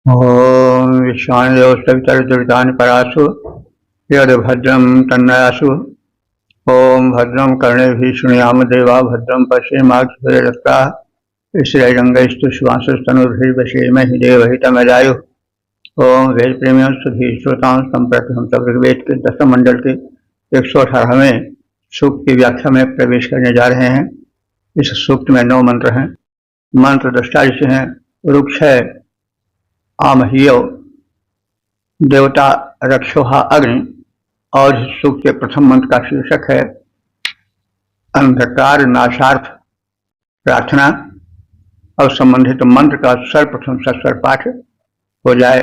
ओम विश्वाणदेवस्तवितरुतानि परासु यद्भद्रं तन्नयासु। ओम भद्रं कर्णेभिः शृणुयाम देवा भद्रं पश्येमाक्षभिर्यजत्राः श्रीरङ्गैस्तु श्वासस्तनुभिर्वशेमहि देवहितमजायुः। ओम वेद प्रेमियों सभी श्रोताओं संप्रति हम सब ऋग्वेद के 10वें मंडल के 118वें सूक्त की व्याख्या में प्रवेश करने जा रहे हैं। इस सूक्त में 9 मंत्र हैं। मंत्र दृष्टा जिसे हैं रुक्ष है आमहियो, देवता रक्षोहा अग्नि, और इस सूक्त के प्रथम मंत्र का शीर्षक है अंधकार नाशार्थ प्रार्थना। और संबंधित मंत्र का सर्वप्रथम सस्वर पाठ हो जाए।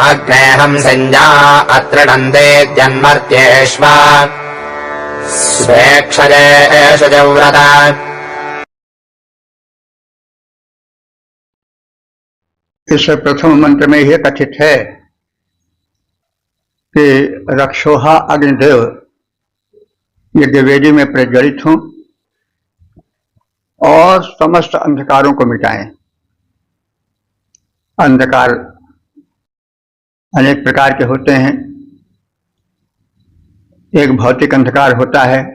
अग्नेहं संज्ञा अत्र नन्दे जन्मर्त्येष्वा स्वेक्षजे एष जव्रता। इस प्रथम मंत्र में यह कथित है कि रक्षोहा अग्निदेव यज्ञवेदी में प्रज्वलित हों और समस्त अंधकारों को मिटाएं। अंधकार अनेक प्रकार के होते हैं। एक भौतिक अंधकार होता है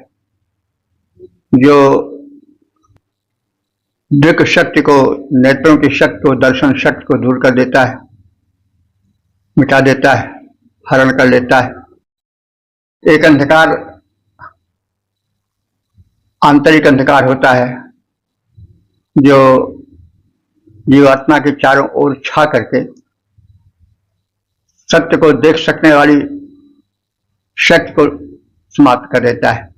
जो दृक शक्ति को, नेत्रों की शक्ति को, दर्शन शक्ति को दूर कर देता है, मिटा देता है, हरण कर लेता है। एक अंधकार आंतरिक अंधकार होता है जो जीवात्मा के चारों ओर छा करके सत्य को देख सकने वाली शक्ति को समाप्त कर देता है।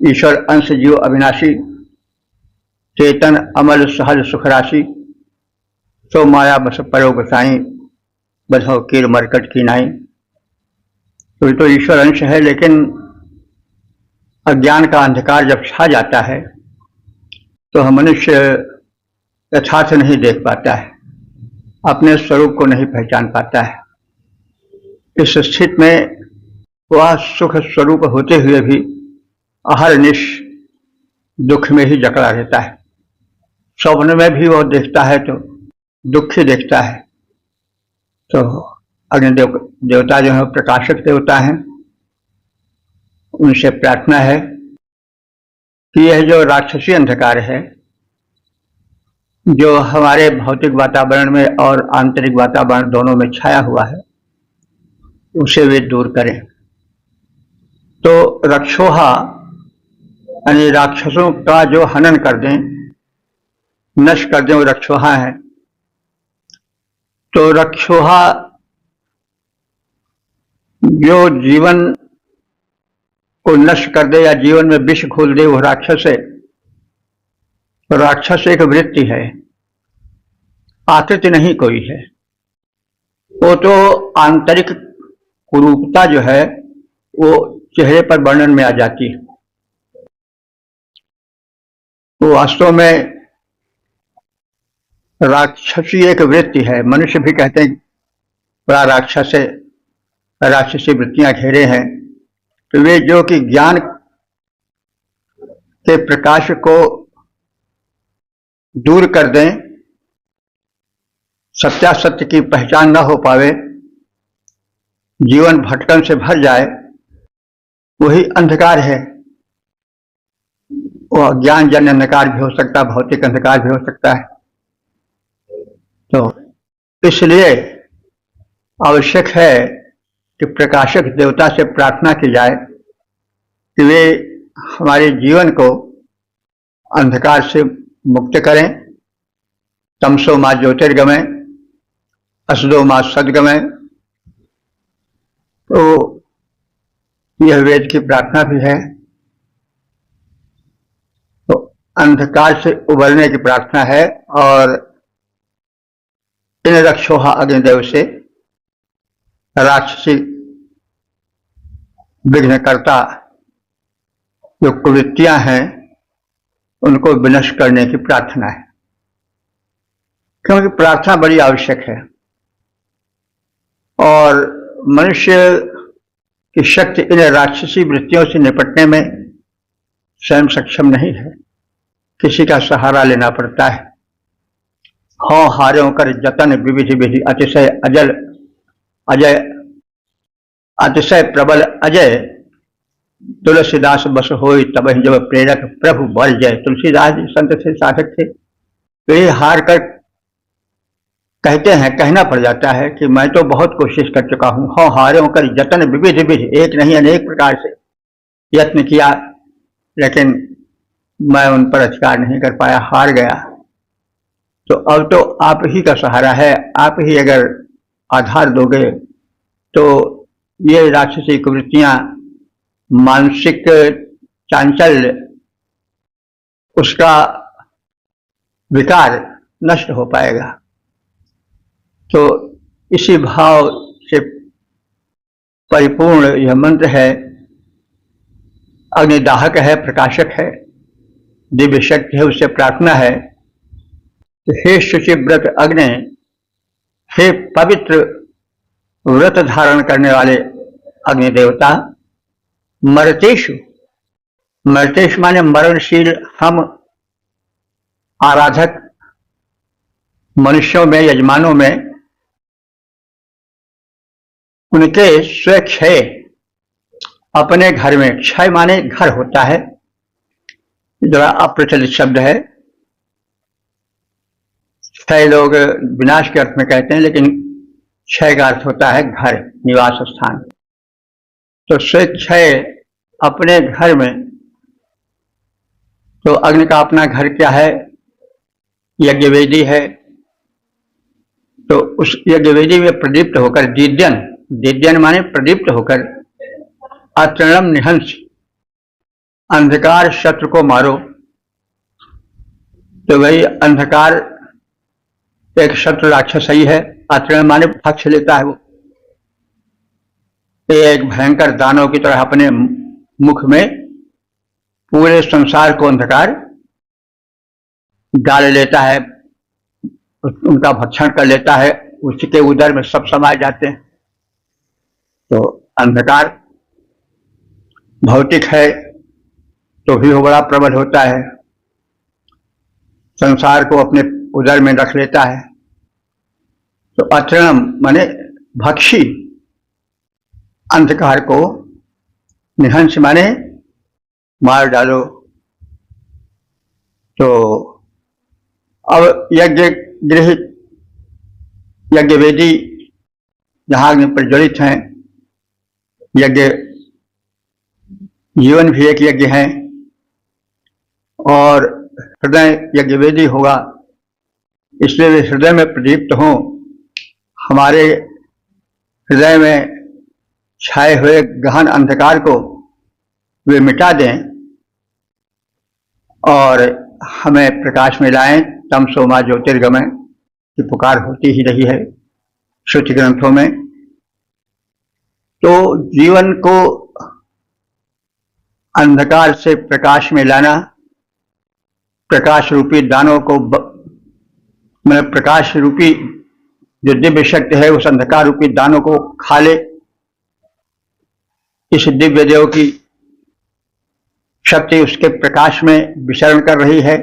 ईश्वर अंश जीव अविनाशी चेतन अमल सहज सुख राशि सो माया बस परो गोसाई बधो कीर मरकट की नाई। तो ईश्वर अंश है, लेकिन अज्ञान का अंधकार जब छा जाता है तो हम मनुष्य यथार्थ नहीं देख पाता है, अपने स्वरूप को नहीं पहचान पाता है। इस स्थिति में वह सुख स्वरूप होते हुए भी अहरनिश दुख में ही जकड़ा रहता है। स्वप्न में भी वह देखता है तो दुख ही देखता है। तो अग्निदेव देवता जो है प्रकाशक देवता हैं, उनसे प्रार्थना है कि यह जो राक्षसी अंधकार है जो हमारे भौतिक वातावरण में और आंतरिक वातावरण दोनों में छाया हुआ है, उसे वे दूर करें। तो रक्षोहा यानी राक्षसों का जो हनन कर दें, नष्ट कर दें, वो रक्षोहा है। तो रक्षोहा जो जीवन को नष्ट कर दे या जीवन में विष घोल दे, वो राक्षस है। तो राक्षस एक वृत्ति है, आकृति नहीं कोई है। वो तो आंतरिक कुरूपता जो है वो चेहरे पर वर्णन में आ जाती है। तो वास्तव में राक्षसी एक वृत्ति है। मनुष्य भी कहते हैं बड़ा राक्षस है, राक्षसी वृत्तियां घेरे हैं। तो वे जो कि ज्ञान के प्रकाश को दूर कर दें, सत्यासत्य की पहचान न हो पावे, जीवन भटकन से भर जाए, वही अंधकार है। वो ज्ञान जन्य अंधकार भी हो सकता है, भौतिक अंधकार भी हो सकता है। तो इसलिए आवश्यक है कि प्रकाशक देवता से प्रार्थना की जाए कि वे हमारे जीवन को अंधकार से मुक्त करें। तमसो मा ज्योतिर्गमय असदो मा सद्गमय। तो यह वेद की प्रार्थना भी है। तो अंधकार से उबरने की प्रार्थना है और इन रक्षोहा अग्निदेव से राक्षसी विघ्नकर्ता जो कुवृत्तियां हैं उनको विनष्ट करने की प्रार्थना है, क्योंकि प्रार्थना बड़ी आवश्यक है। और मनुष्य की शक्ति इन राक्षसी वृत्तियों से निपटने में स्वयं सक्षम नहीं है। किसी का सहारा लेना पड़ता है। हों हार्यों कर जतन विविधि विधि अतिशय अजल अजय अतिशय प्रबल अजय तुलसीदास बस होई तब जब प्रेरक प्रभु बल जय। तुलसीदास जी संत थे, साधक थे, तो ये हार कर कहते हैं, कहना पड़ जाता है कि मैं तो बहुत कोशिश कर चुका हूं। हों हार्यों कर जतन विविधि विधि, एक नहीं अनेक प्रकार से यत्न किया, लेकिन मैं उन पर अधिकार नहीं कर पाया, हार गया। तो अब तो आप ही का सहारा है, आप ही अगर आधार दोगे तो ये राक्षसी कुवृत्तियां, मानसिक चांचल्य, उसका विकार नष्ट हो पाएगा। तो इसी भाव से परिपूर्ण यह मंत्र है। अग्निदाहक है, प्रकाशक है, दिव्य शक्ति है, उससे प्रार्थना है कि हे शुचिव्रत अग्नि, हे पवित्र व्रत धारण करने वाले अग्नि देवता, मर्तेषु, मर्तेषु माने मरणशील हम आराधक मनुष्यों में, यजमानों में, उनके स्वक्षय, अपने घर में, क्षय माने घर होता है, जरा अप्रचलित शब्द है। क्षय लोग विनाश के अर्थ में कहते हैं, लेकिन क्षय का अर्थ होता है घर, निवास स्थान। तो स्वेच्छय अपने घर में, तो अग्नि का अपना घर क्या है? यज्ञ वेदी है। तो उस यज्ञ वेदी में प्रदीप्त होकर, दीद्यन, दीद्यन माने प्रदीप्त होकर, अतृणम निहंस, अंधकार शत्रु को मारो। तो वही अंधकार एक शत्रु राक्षस ही है। अतृण माने पक्ष लेता है वो, एक भयंकर दानव की तरह अपने मुख में पूरे संसार को अंधकार डाल लेता है, उनका भक्षण कर लेता है, उसके उदर में सब समा जाते हैं। तो अंधकार भौतिक है तो भी वो बड़ा प्रबल होता है, संसार को अपने उदर में रख लेता है। तो अतृणम माने भक्षी अंधकार को, निहंस माने मार डालो। तो अब यज्ञ गृह, यज्ञ वेदी जहां अग्नि प्रज्वलित हैं, यज्ञ जीवन भी एक यज्ञ है, और हृदय यज्ञ वेदी होगा, इसलिए वे हृदय में प्रदीप्त हों, हमारे हृदय में छाए हुए गहन अंधकार को वे मिटा दें और हमें प्रकाश में लाएं। तमसो मा ज्योतिर्गमय की पुकार होती ही रही है श्रुति ग्रंथों में। तो जीवन को अंधकार से प्रकाश में लाना, प्रकाश रूपी दानों को, मतलब प्रकाश रूपी जो दिव्य शक्ति है उस अंधकार रूपी दानों को खा ले, इस दिव्य देव की शक्ति उसके प्रकाश में विचरण कर रही है।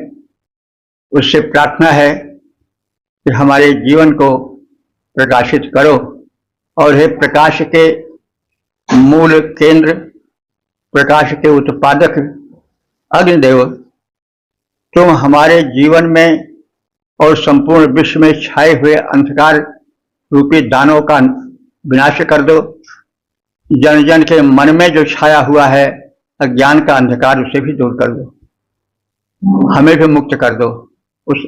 उससे प्रार्थना है कि हमारे जीवन को प्रकाशित करो, और हे प्रकाश के मूल केंद्र, प्रकाश के उत्पादक अग्निदेव, तुम हमारे जीवन में और संपूर्ण विश्व में छाए हुए अंधकार रूपी दानों का विनाश कर दो। जन जन के मन में जो छाया हुआ है अज्ञान का अंधकार, उसे भी दूर कर दो, हमें भी मुक्त कर दो उस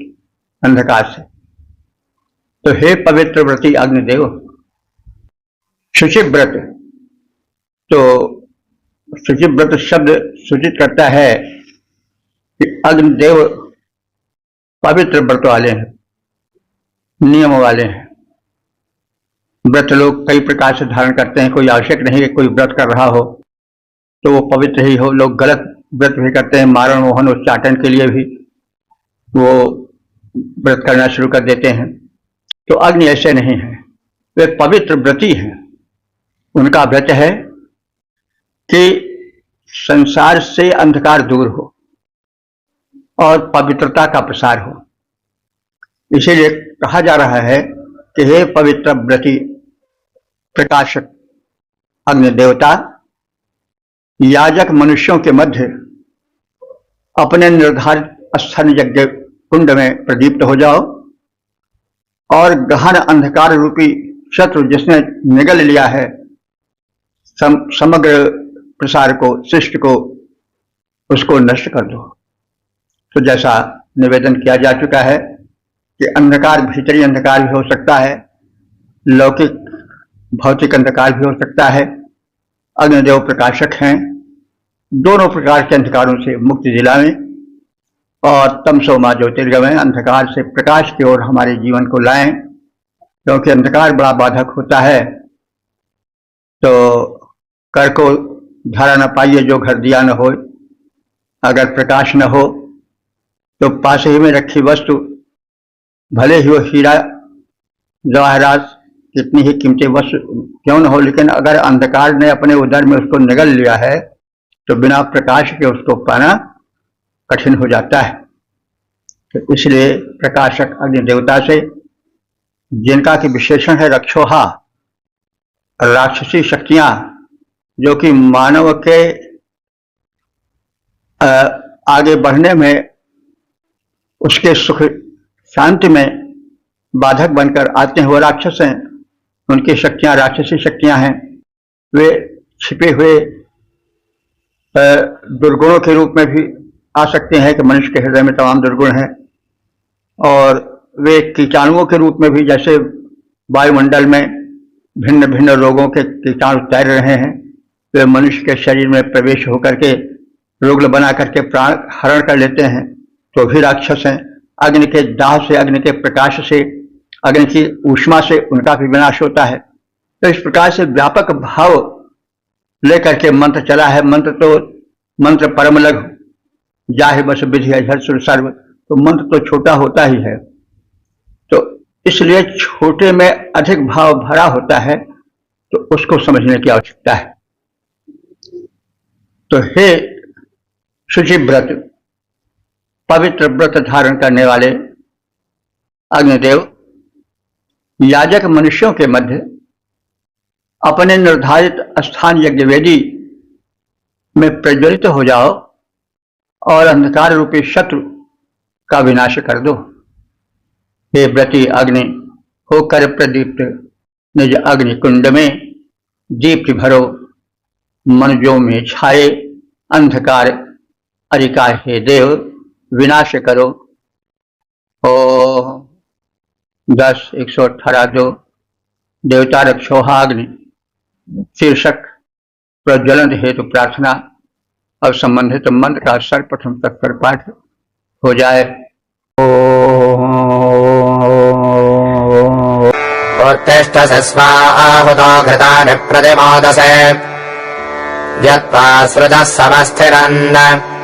अंधकार से। तो हे पवित्र व्रती अग्निदेव, शुचिव्रत, तो शुचिव्रत शब्द सूचित करता है कि अग्निदेव पवित्र व्रत वाले हैं, नियम वाले हैं। व्रत लोग कई प्रकार से धारण करते हैं, कोई आवश्यक नहीं कि कोई व्रत कर रहा हो तो वो पवित्र ही हो। लोग गलत व्रत भी करते हैं, मारण मोहन उच्चाटन के लिए भी वो व्रत करना शुरू कर देते हैं। तो अग्नि ऐसे नहीं है, वे पवित्र व्रती हैं। उनका व्रत है कि संसार से अंधकार दूर हो, और पवित्रता का प्रसार हो। इसीलिए कहा जा रहा है कि हे पवित्र व्रती प्रकाशक अग्नि देवता, याजक मनुष्यों के मध्य अपने निर्धारित स्थान यज्ञ कुंड में प्रदीप्त हो जाओ और गहन अंधकार रूपी शत्रु जिसने निगल लिया है समग्र प्रसार को, सृष्टि को, उसको नष्ट कर दो। तो जैसा निवेदन किया जा चुका है कि अंधकार भीतरी अंधकार भी हो सकता है, लौकिक भौतिक अंधकार भी हो सकता है। अग्निदेव प्रकाशक हैं, दोनों प्रकार के अंधकारों से मुक्ति दिलाएं और तमसो मा ज्योतिर्गमय, अंधकार से प्रकाश की ओर हमारे जीवन को लाएं, क्योंकि अंधकार बड़ा बाधक होता है। तो कर को धारा न पाइए जो घर दिया न हो, अगर प्रकाश न हो तो पास ही में रखी वस्तु भले ही वो हीरा जवाहरात कितनी ही कीमती वस्तु क्यों न हो, लेकिन अगर अंधकार ने अपने उदर में उसको निगल लिया है तो बिना प्रकाश के उसको पाना कठिन हो जाता है। तो इसलिए प्रकाशक अग्नि देवता से, जिनका कि विशेषण है रक्षोहा, राक्षसी शक्तियां जो कि मानव के आगे बढ़ने में, उसके सुख शांति में बाधक बनकर आते हैं, वो राक्षस हैं। उनकी शक्तियां राक्षसी शक्तियां हैं। वे छिपे हुए दुर्गुणों के रूप में भी आ सकते हैं कि मनुष्य के हृदय में तमाम दुर्गुण हैं, और वे कीटाणुओं के रूप में भी, जैसे वायुमंडल में भिन्न भिन्न रोगों के कीटाणु तैर रहे हैं, वे मनुष्य के शरीर में प्रवेश होकर के रोग बना करके प्राण हरण कर लेते हैं, तो भी राक्षस हैं। अग्नि के दाह से, अग्नि के प्रकाश से, अग्नि की ऊष्मा से उनका भी विनाश होता है। तो इस प्रकार से व्यापक भाव लेकर के मंत्र चला है। मंत्र परम लघु जाहे बस विधि अझर सुर सर्व, तो मंत्र तो छोटा होता ही है, तो इसलिए छोटे में अधिक भाव भरा होता है, तो उसको समझने की आवश्यकता है। तो हे शुचि व्रत, पवित्र व्रत धारण करने वाले अग्निदेव, याजक मनुष्यों के मध्य अपने निर्धारित स्थान यज्ञ वेदी में प्रज्वलित हो जाओ और अंधकार रूपी शत्रु का विनाश कर दो। हे व्रती अग्नि, होकर प्रदीप्त निज अग्नि कुंड में दीप्ति भरो, मनुजों में छाए अंधकार अरिका हे देव विनाश करो। ओ 10:118 देवता रक्षोहाग्नि शीर्षक प्रज्वलन हेतु प्रार्थना। अब संबंधित मंत्र का सर्वप्रथम तत्पर पाठ हो जाए। उत्तिष्ठसे स्वाहुतो घृतानि प्रतिमोदसे यत्त्वा सृजः समस्थिरन्।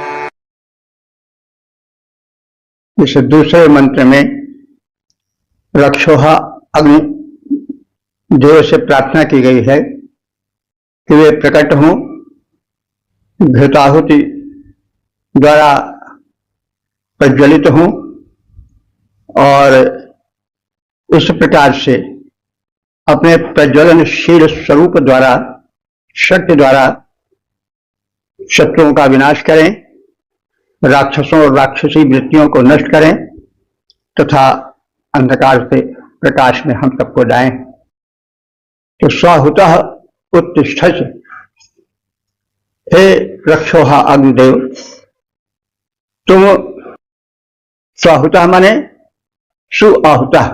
इस दूसरे मंत्र में रक्षोहा अग्नि देव से प्रार्थना की गई है कि वे प्रकट हों, घृताहुति द्वारा प्रज्वलित हों और इस प्रकार से अपने प्रज्वलनशील स्वरूप द्वारा, शक्ति द्वारा शत्रुओं का विनाश करें, राक्षसों और राक्षसी वृत्तियों को नष्ट करें तथा अंधकार से प्रकाश में हम सबको लाएं। तो स्वाहुतः उत्तिष्ठस्य, हे रक्षोहा अग्निदेव, तुम स्वाहुतः माने सुआहुतः,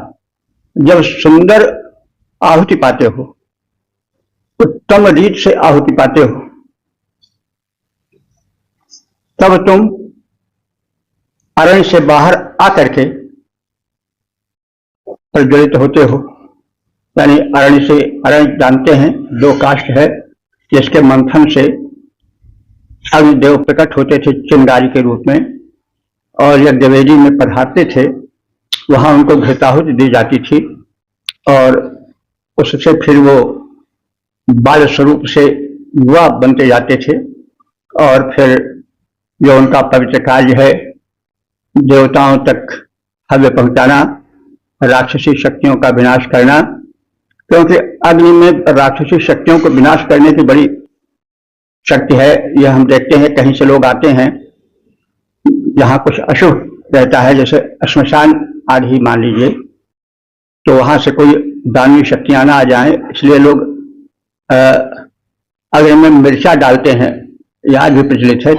जब सुंदर आहुति पाते हो, उत्तम रीत से आहुति पाते हो, तब तुम अरण्य से बाहर आकर के प्रज्वलित होते हो। यानी अरण्य से, अरण्य जानते हैं दो काष्ठ है, जिसके मंथन से अग्निदेव प्रकट होते थे चिंगारी के रूप में, और यज्ञवेदी में पधारते थे, वहां उनको घृताहुति दी जाती थी और उससे फिर वो बाल स्वरूप से युवा बनते जाते थे, और फिर जो उनका पवित्र कार्य है देवताओं तक हव्य पहुंचाना, राक्षसी शक्तियों का विनाश करना, क्योंकि अग्नि में राक्षसी शक्तियों को विनाश करने की बड़ी शक्ति है। यह हम देखते हैं कहीं से लोग आते हैं जहां कुछ अशुभ रहता है, जैसे श्मशान आदि मान लीजिए, तो वहां से कोई दानवीय शक्तियां ना आ जाए, इसलिए लोग अग्नि में मिर्चा डालते हैं, यह आज भी प्रचलित है,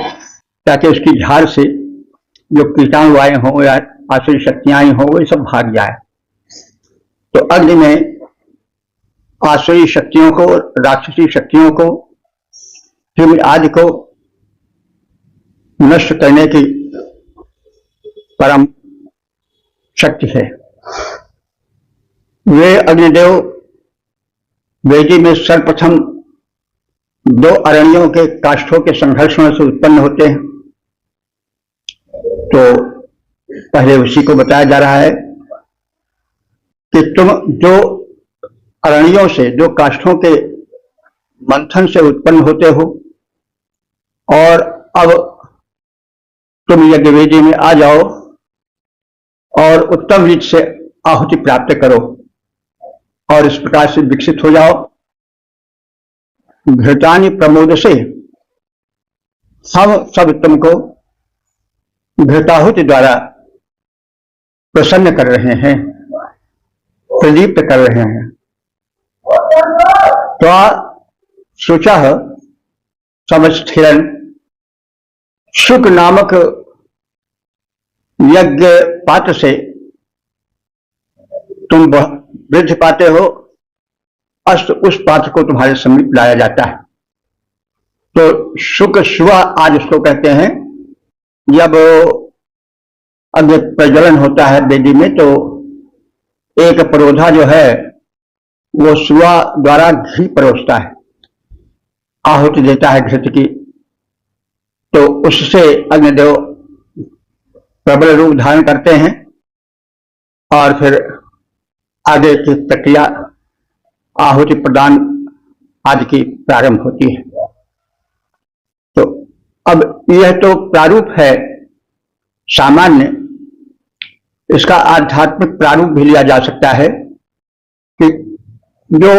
ताकि उसकी झाड़ से जो कीटाणु आए हों या आसुरी शक्तियां आई हों वो सब भाग जाए। तो अग्नि में आसुरी शक्तियों को, राक्षसी शक्तियों को, क्रिमि आदि को नष्ट करने की परम शक्ति है। वे अग्निदेव वेदी में सर्वप्रथम 2 अरण्यों के काष्ठों के संघर्षण से उत्पन्न होते हैं। तो पहले उसी को बताया जा रहा है कि तुम जो अरण्यों से, जो काष्ठों के मंथन से उत्पन्न होते हो, और अब तुम यज्ञ वेदी में आ जाओ और उत्तम रीत से आहुति प्राप्त करो और इस प्रकार से विकसित हो जाओ। घृतानि प्रमोद से हम सब तुमको घृताहुति द्वारा प्रसन्न कर रहे हैं, प्रदीप्त कर रहे हैं। तो सोचा समस्थिरन, शुक नामक यज्ञ पात्र से तुम वृद्धि पाते हो, अस्त उस पात्र को तुम्हारे समीप लाया जाता है। तो शुक शुआ आज उसको कहते हैं। जब अग्नि प्रज्वलन होता है वेदी में, तो एक परोधा जो है वो सुआ द्वारा घी परोसता है, आहुति देता है घृत की। तो उससे अग्निदेव प्रबल रूप धारण करते हैं और फिर आगे की प्रक्रिया आहुति प्रदान आदि की प्रारंभ होती है। तो अब यह तो प्रारूप है सामान्य, इसका आध्यात्मिक प्रारूप भी लिया जा सकता है कि जो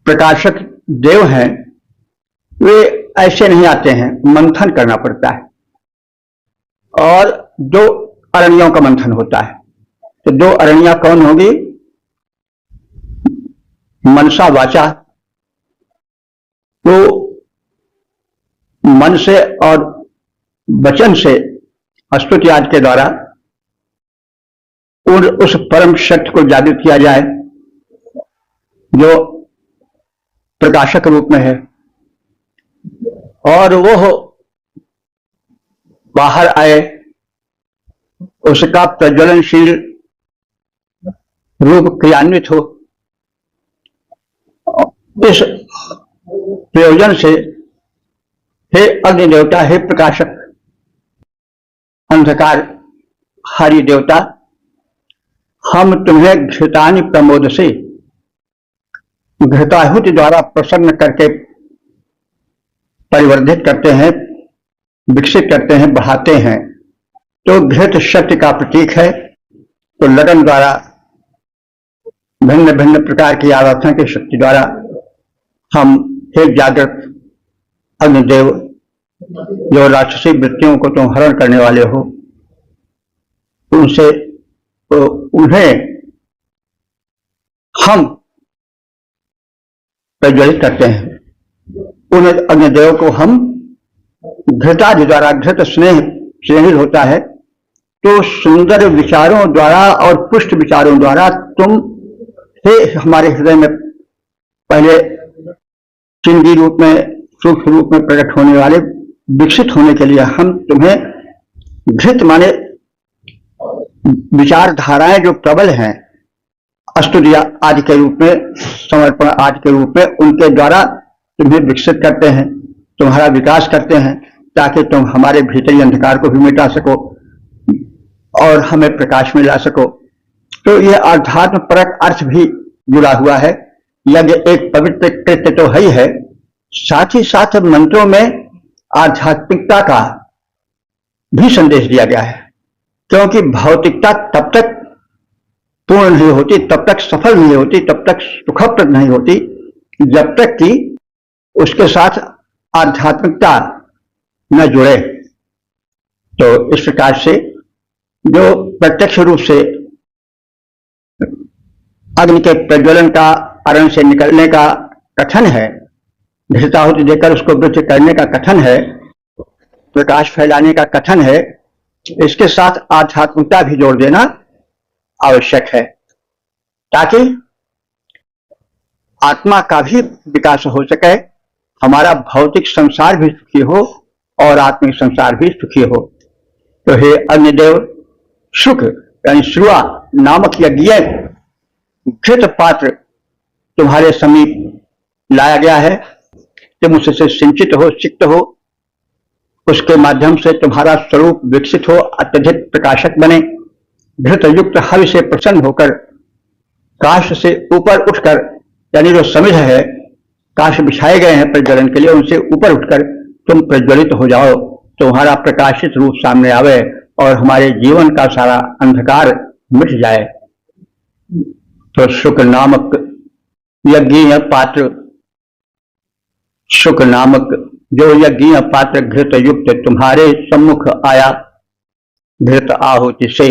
प्रकाशक देव हैं वे ऐसे नहीं आते हैं, मंथन करना पड़ता है और 2 अरण्यों का मंथन होता है। तो 2 अरण्या कौन होगी? मनसा वाचा, तो मन से और वचन से स्तुति आदि के द्वारा उस परम शक्ति को जागृत किया जाए जो प्रकाशक रूप में है, और वो बाहर आए, उसका प्रज्वलनशील रूप क्रियान्वित हो। इस प्रयोजन से हे अग्नि देवता, हे प्रकाशक अंधकार हरि देवता, हम तुम्हें घृतानि प्रमोद से, घृताहुति द्वारा प्रसन्न करके परिवर्धित करते हैं, विकसित करते हैं, बढ़ाते हैं। तो घृत शक्ति का प्रतीक है। तो लगन द्वारा, भिन्न भिन्न प्रकार की आराधना की शक्ति द्वारा हम हे जागृत अग्निदेव, जो राक्षसी वृत्तियों को तुम हरण करने वाले हो, उनसे तो उन्हें हम प्रज्वलित करते हैं। उन अग्निदेव को हम घृतादि द्वारा, घृत स्नेहित होता है, तो सुंदर विचारों द्वारा और पुष्ट विचारों द्वारा तुम से हमारे हृदय में पहले चिंगी रूप में, सूक्ष्म रूप में प्रकट होने वाले विकसित होने के लिए हम तुम्हें घृत माने विचारधाराएं जो प्रबल हैं, स्तुतिया आदि के रूप में, समर्पण आदि के रूप में, उनके द्वारा तुम्हें विकसित करते हैं, तुम्हारा विकास करते हैं, ताकि तुम हमारे भीतरी अंधकार को भी मिटा सको और हमें प्रकाश में ला सको। तो यह आध्यात्म परक अर्थ भी जुड़ा हुआ है। यज्ञ एक पवित्र कृत्य तो है ही है, साथ ही साथ मंत्रों में आध्यात्मिकता का भी संदेश दिया गया है। क्योंकि भौतिकता तब तक पूर्ण नहीं होती, तब तक सफल नहीं होती, तब तक सुखप्रद नहीं होती, जब तक कि उसके साथ आध्यात्मिकता न जुड़े। तो इस प्रकार से जो प्रत्यक्ष रूप से अग्नि के प्रज्वलन का, अरण से निकलने का कथन है, घृताहुति देकर उसको वृक्ष करने का कथन है, प्रकाश फैलाने का कथन है, इसके साथ आध्यात्मिकता भी जोड़ देना आवश्यक है, ताकि आत्मा का भी विकास हो सके, हमारा भौतिक संसार भी सुखी हो और आत्मिक संसार भी सुखी हो। तो हे अग्निदेव, शुक यानी श्रुआ नामक यज्ञ घृत पात्र तुम्हारे समीप लाया गया है, तुम उससे सिंचित हो, सिक्त हो, उसके माध्यम से तुम्हारा स्वरूप विकसित हो, अत्यधिक प्रकाशक बने, घृत युक्त हवि से प्रसन्न होकर काश से ऊपर उठकर, यानी जो समिध है, काश बिछाए गए हैं प्रज्वलन के लिए, उनसे ऊपर उठकर तुम प्रज्वलित हो जाओ, तुम्हारा प्रकाशित रूप सामने आवे और हमारे जीवन का सारा अंधकार मिट जाए। तो शुक नामक यज्ञीय पात्र, शुक नामक जो यज्ञीय पात्र घृत युक्त तुम्हारे सम्मुख आया, घृत आहुति से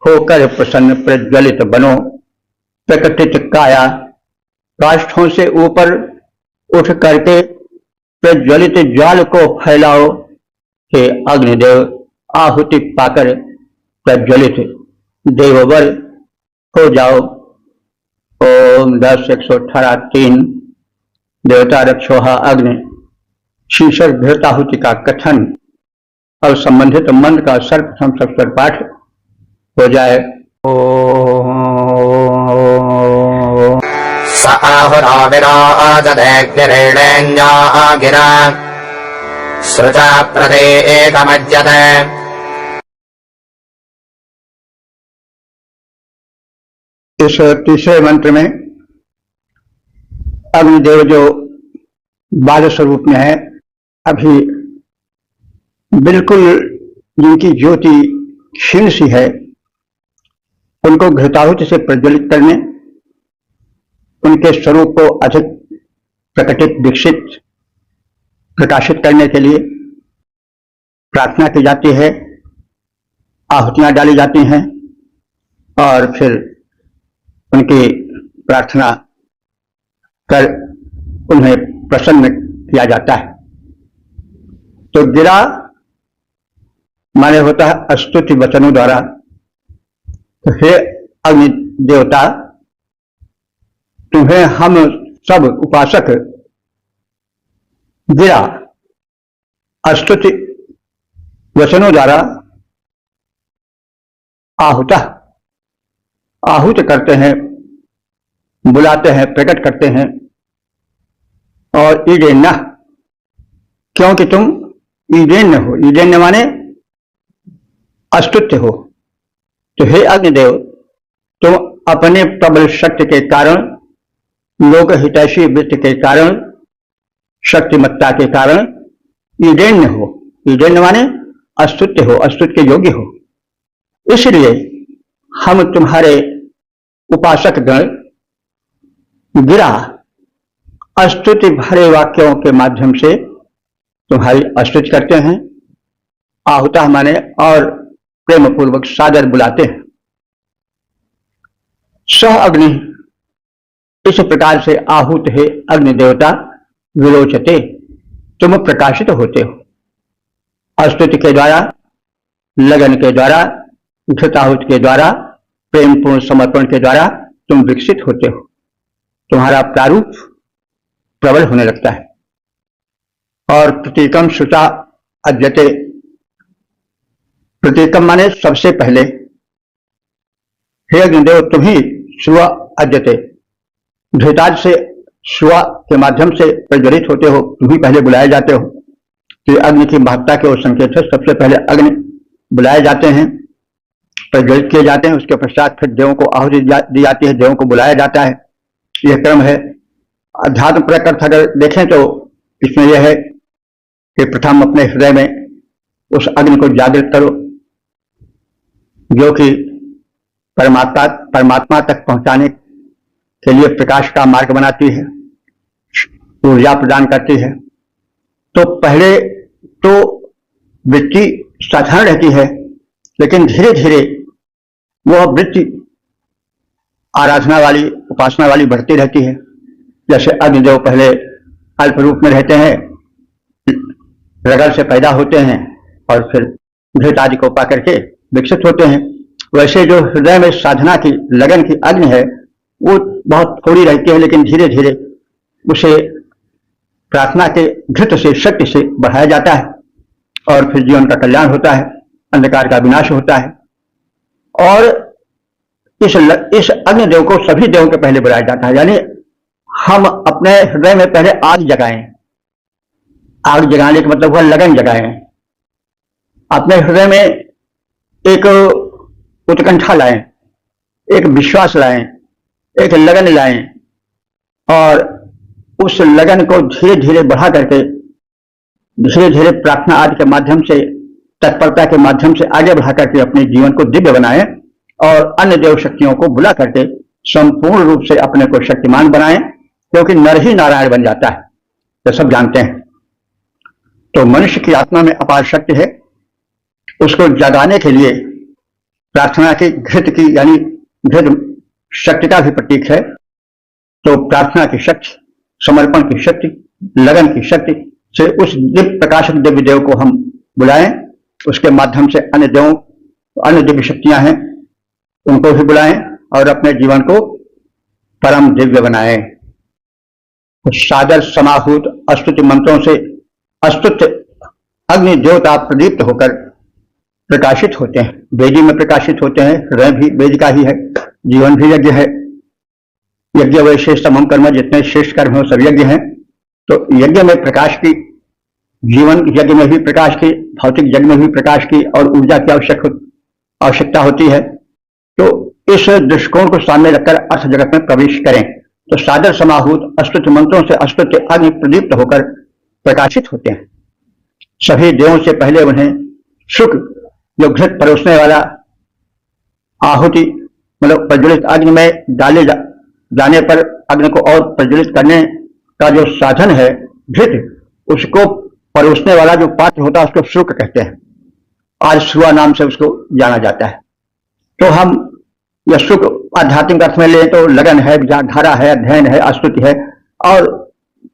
होकर प्रसन्न प्रज्वलित बनो, प्रकटित काया काष्ठों से ऊपर उठ करके प्रज्वलित ज्वाल को फैलाओ। हे अग्निदेव, आहुति पाकर प्रज्वलित देववर हो जाओ। ओम 10 118 3 देवता रक्षोहा अग्नि शीर्षक घृताहुति का कथन और संबंधित मंत्र का सर्वप्रथम सप्तर पाठ हो जाए। स आहुराविराजदेग्निरेणेन्या गिरा सृजा प्रदेकमज्यते। इस तीसरे मंत्र में अग्निदेव जो बाल स्वरूप में है, अभी बिल्कुल जिनकी ज्योति क्षीण सी है, उनको घृताहुति से प्रज्वलित करने, उनके स्वरूप को अधिक प्रकटित, विकसित, प्रकाशित करने के लिए प्रार्थना की जाती है, आहुतियां डाली जाती हैं और फिर उनकी प्रार्थना कर उन्हें प्रसन्न किया जाता है। तो गिरा माने होता है स्तुति वचनों द्वारा। तो हे अग्नि देवता, तुम्हें हम सब उपासक गिरा स्तुति वचनों द्वारा आहूत करते हैं, बुलाते हैं, प्रकट करते हैं। और ईडेन्ना, क्योंकि तुम ईडेन्य हो, ईडेन्य माने अस्तुत्य हो। तो हे अग्निदेव, तुम अपने प्रबल शक्ति के कारण, लोक हितैषी वृत्ति के कारण, शक्तिमत्ता के कारण ईडेन्य हो। ईडेन्य माने अस्तुत्य हो, अस्तुत्य के योग्य हो। इसलिए हम तुम्हारे उपासक गण गिरा स्तुति भरे वाक्यों के माध्यम से तुम्हारी स्तुति करते हैं। आहुता माने और प्रेम पूर्वक सादर बुलाते हैं। सह अग्नि, इस प्रकार से आहूत है अग्नि देवता, विलोचते, तुम प्रकाशित होते हो। स्तुति के द्वारा, लगन के द्वारा, घृताहुति के द्वारा, प्रेम पूर्ण समर्पण के द्वारा तुम विकसित होते हो। तुम्हारा प्रारूप प्रबल होने लगता है। और प्रतीकम श्रुता अद्यते, प्रतीकम माने सबसे पहले। हे अग्निदेव, तुम ही श्रुआ अद्यते, घृताज से श्रुआ के माध्यम से प्रज्वलित होते हो, तुम ही पहले बुलाए जाते हो। तो अग्नि की महत्ता के वो संकेत है। सबसे पहले अग्नि बुलाए जाते हैं, प्रज्वलित किए जाते हैं, उसके पश्चात फिर देवों को आहुति दी जाती है, देवों को बुलाया जाता है। यह क्रम है। अध्यात्म प्रकृत अगर देखें तो इसमें यह है कि प्रथम अपने हृदय में उस अग्नि को जागृत करो, जो कि परमात्मा तक पहुंचाने के लिए प्रकाश का मार्ग बनाती है, ऊर्जा प्रदान करती है। तो पहले तो वृत्ति साधारण रहती है, लेकिन धीरे धीरे वह वृत्ति आराधना वाली, उपासना वाली बढ़ती रहती है। जैसे अग्निदेव पहले अल्प रूप में रहते हैं, रगड़ से पैदा होते हैं और फिर घृत आदि को पा करके विकसित होते हैं। वैसे जो हृदय में साधना की लगन की अग्नि है वो बहुत थोड़ी रहती है, लेकिन धीरे धीरे उसे प्रार्थना के घृत से, शक्ति से बढ़ाया जाता है और फिर जीवन का कल्याण होता है, अंधकार का विनाश होता है। और इस अग्निदेव को सभी देवों के पहले बुलाया जाता है। यानी हम अपने हृदय में पहले आग जगाएं। आग जगाने का मतलब हुआ लगन जगाएं। अपने हृदय में एक उत्कंठा लाएं, एक विश्वास लाएं, एक लगन लाएं और उस लगन को धीरे धीरे बढ़ा करके, धीरे धीरे प्रार्थना आदि के माध्यम से, तत्परता के माध्यम से आगे बढ़ा करके अपने जीवन को दिव्य बनाएं और अन्य देव शक्तियों को बुला करके संपूर्ण रूप से अपने को शक्तिमान बनाएं, क्योंकि नर ही नारायण बन जाता है, तो सब जानते हैं। तो मनुष्य की आत्मा में अपार शक्ति है, उसको जगाने के लिए प्रार्थना की घृत की, यानी घृत शक्ति का भी प्रतीक है। तो प्रार्थना की शक्ति, समर्पण की शक्ति, लगन की शक्ति से उस दिव्य प्रकाशक दिव्य देव को हम बुलाएं। उसके माध्यम से अन्य देवों, अन्य दिव्य शक्तियां हैं, उनको भी बुलाएं और अपने जीवन को परम दिव्य बनाएं। सादर समाहूत अस्तुति मंत्रों से अस्तुत अग्नि देवता प्रदीप्त होकर प्रकाशित होते हैं, वेदी में प्रकाशित होते हैं। हृदय भी वेद का ही है, जीवन भी यज्ञ है। यज्ञ वैशेष तमाम कर्म, जितने श्रेष्ठ कर्म हो सब यज्ञ हैं। तो यज्ञ में प्रकाश की, जीवन यज्ञ में भी प्रकाश की, भौतिक यज्ञ में भी प्रकाश की और ऊर्जा की आवश्यकता होती है। तो इस दृष्टिकोण को सामने रखकर अर्थ जगत में प्रवेश करें। तो सादर समाहूत अस्तुत मंत्रों से अस्तुत अग्नि प्रदीप्त होकर प्रकाशित होते हैं। सभी देवों से पहले उन्हें शुक्र, जो घृत परोसने वाला आहुति मतलब प्रज्वलित अग्नि में डाले जाने पर अग्नि को और प्रज्वलित करने का जो साधन है घृत, उसको परोसने वाला जो पात्र होता है उसको शुक्र कहते हैं। आज सुआ नाम से उसको जाना जाता है। तो हम यह शुक्र आध्यात्मिक अर्थ में लें तो लगन है, विचारधारा है, अध्ययन है, स्तुति है और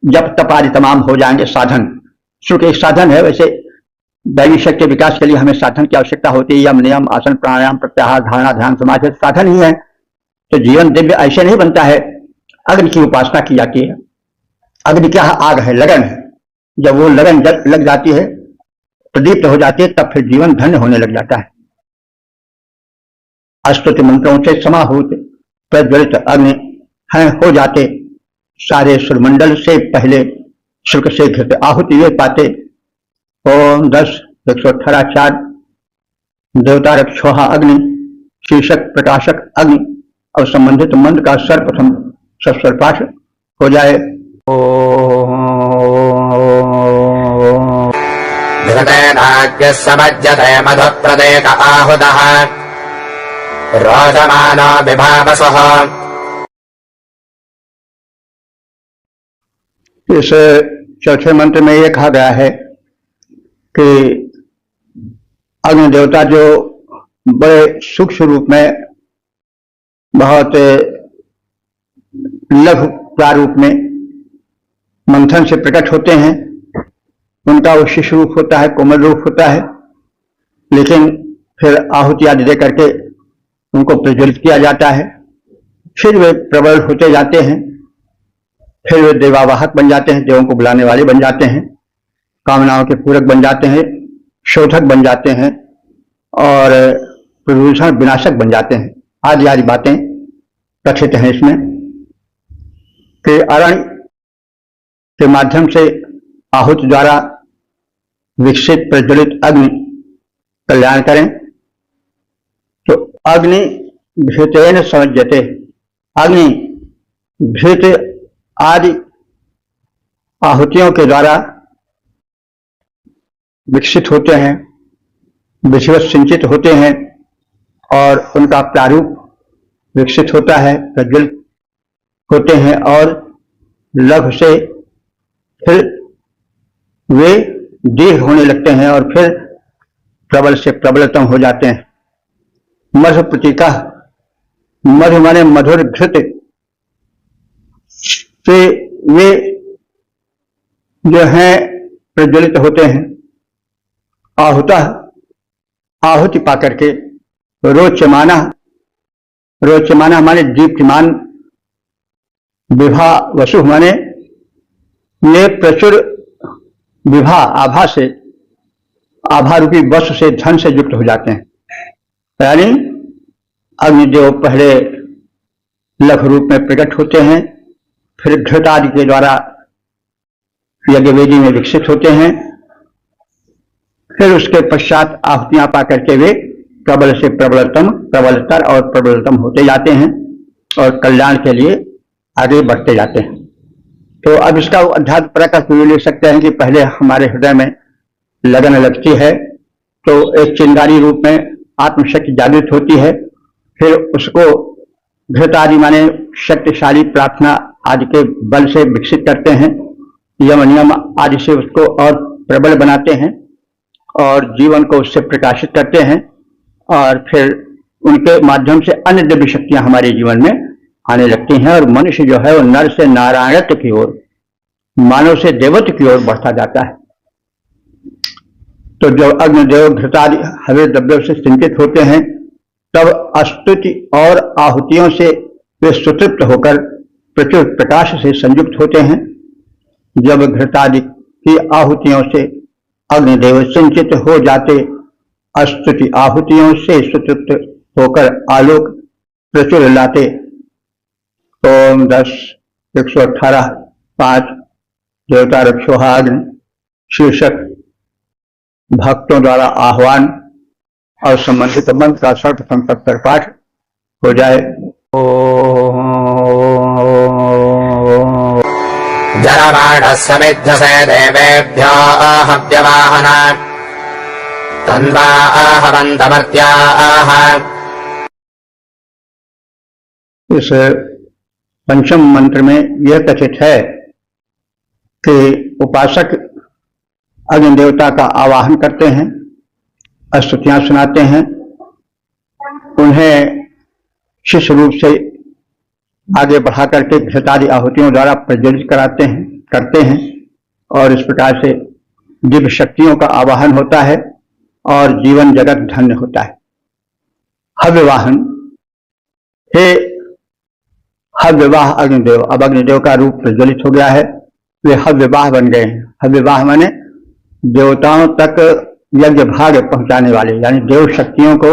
जप तप आदि तमाम हो जाएंगे साधन। शुक्र एक साधन है। वैसे दैवी शक्ति विकास के लिए हमें साधन की आवश्यकता होती है। यम, नियम, आसन, प्राणायाम, प्रत्याहार, धारणा, ध्यान, समाधि साधन ही है। तो जीवन दिव्य ऐसे नहीं बनता है। अग्नि की उपासना की जाती है। अग्नि क्या है? आग है, लगन है। जब वो लगन लग जाती है, प्रदीप्त हो जाती है, तब फिर जीवन धन्य होने लग जाता है। अस्तुति मंत्रों से समाहूत प्रज्वलित अग्नि हैं हो जाते, सारे सुरमंडल से पहले शुक्र से घृत आहुति वे पाते। ओम 10 118 4 देवता रक्षोहा अग्नि, शीर्षक प्रकाशक अग्नि और संबंधित मंत्र का सर्वप्रथम सस्वर पाठ हो जाए। घृतेनाग्निः समज्जते मधुप्रदेक आहुतः रोचमानो विभावसः। इस चौथे मंत्र में यह कहा गया है कि अग्नि देवता जो बड़े सूक्ष्म रूप में, बहुत लघु प्रारूप में मंथन से प्रकट होते हैं। उनका वो शिशु रूप होता है, कोमल रूप होता है, लेकिन फिर आहुति आदि दे करके उनको प्रज्वलित किया जाता है। फिर वे प्रबल होते जाते हैं, फिर वे देवावाहक बन जाते हैं, देवों को बुलाने वाले बन जाते हैं, कामनाओं के पूरक बन जाते हैं, शोधक बन जाते हैं और प्रदूषण विनाशक बन जाते हैं। आदि आदि बातें कथित हैं इसमें कि अरण्य के माध्यम से आहुति द्वारा विकसित प्रज्वलित अग्नि कल्याण करें। तो अग्नि घृतेन समज्जते, अग्नि घृत आदि आहुतियों के द्वारा विकसित होते हैं, विधिवत सिंचित होते हैं और उनका प्रारूप विकसित होता है, प्रज्वलित होते हैं और लघु से फिर वे दीर्घ होने लगते हैं और फिर प्रबल से प्रबलतम हो जाते हैं। मधु प्रतीका, मधु माने मधुर घृत से वे जो हैं प्रज्वलित होते हैं। आहुता, आहुति पाकर के रोचमाना, रोचमाना माने दीप्तिमान, विभा वसु माने ये प्रचुर विभा, आभा से, आभा रूपी वसु से, धन से युक्त हो जाते हैं। यानी अग्निदेव पहले लघु रूप में प्रकट होते हैं, फिर घृत आदि के द्वारा यज्ञवेदी में विकसित होते हैं, फिर उसके पश्चात आहुतियां पा करके वे प्रबल से प्रबलतम, प्रबलतर और प्रबलतम होते जाते हैं और कल्याण के लिए आगे बढ़ते जाते हैं। तो अब इसका अध्यात्म प्रकट ले सकते हैं कि पहले हमारे हृदय में लगन लगती है तो एक चिंगारी रूप में आत्मशक्ति जागृत होती है, फिर उसको घृत आदि माने शक्तिशाली प्रार्थना आदि के बल से विकसित करते हैं, यम नियम आदि से उसको और प्रबल बनाते हैं और जीवन को उससे प्रकाशित करते हैं और फिर उनके माध्यम से अन्य दिव्य शक्तियां हमारे जीवन में आने लगती हैं और मनुष्य जो है वो नर से नारायणत्व की ओर, मानव से देवत्व की ओर बढ़ता जाता है। तो जब अग्निदेव घृतादि हवे द्रव्यों से सिंचित होते हैं तब स्तुति और आहुतियों से वे सुतृप्त होकर प्रचुर प्रकाश से संयुक्त होते हैं। जब घृतादि की आहुतियों से अग्निदेव सिंचित हो जाते, स्तुति आहुतियों से सुतृप्त होकर आलोक प्रचुर लाते। ओम 10 118 5 देवता रक्षोहाग्नि शीर्षक भक्तों द्वारा आह्वान और संबंधित मंत्र का सर्वप्रथम तत्पर पाठ हो जाए। जरमाणः समिद्धसे देवेभ्यो हव्यवाहना तन्वा आहवन्तमर्त्याः। इस पंचम मंत्र में यह कथित है कि उपासक अग्नि देवता का आवाहन करते हैं, स्तुतियां सुनाते हैं, उन्हें शिष्य रूप से आगे बढ़ा करके घृतादि आहुतियों द्वारा प्रज्वलित करते हैं और इस प्रकार से दिव्य शक्तियों का आवाहन होता है और जीवन जगत धन्य होता है। हव्यवाहन, हे हव्यवाह अग्निदेव, अब अग्निदेव का रूप प्रज्वलित हो गया है, वे हव्यवाह बन गए हैं। हव्यवाह माने देवताओं तक यज्ञ भाग पहुंचाने वाले, यानी देव शक्तियों को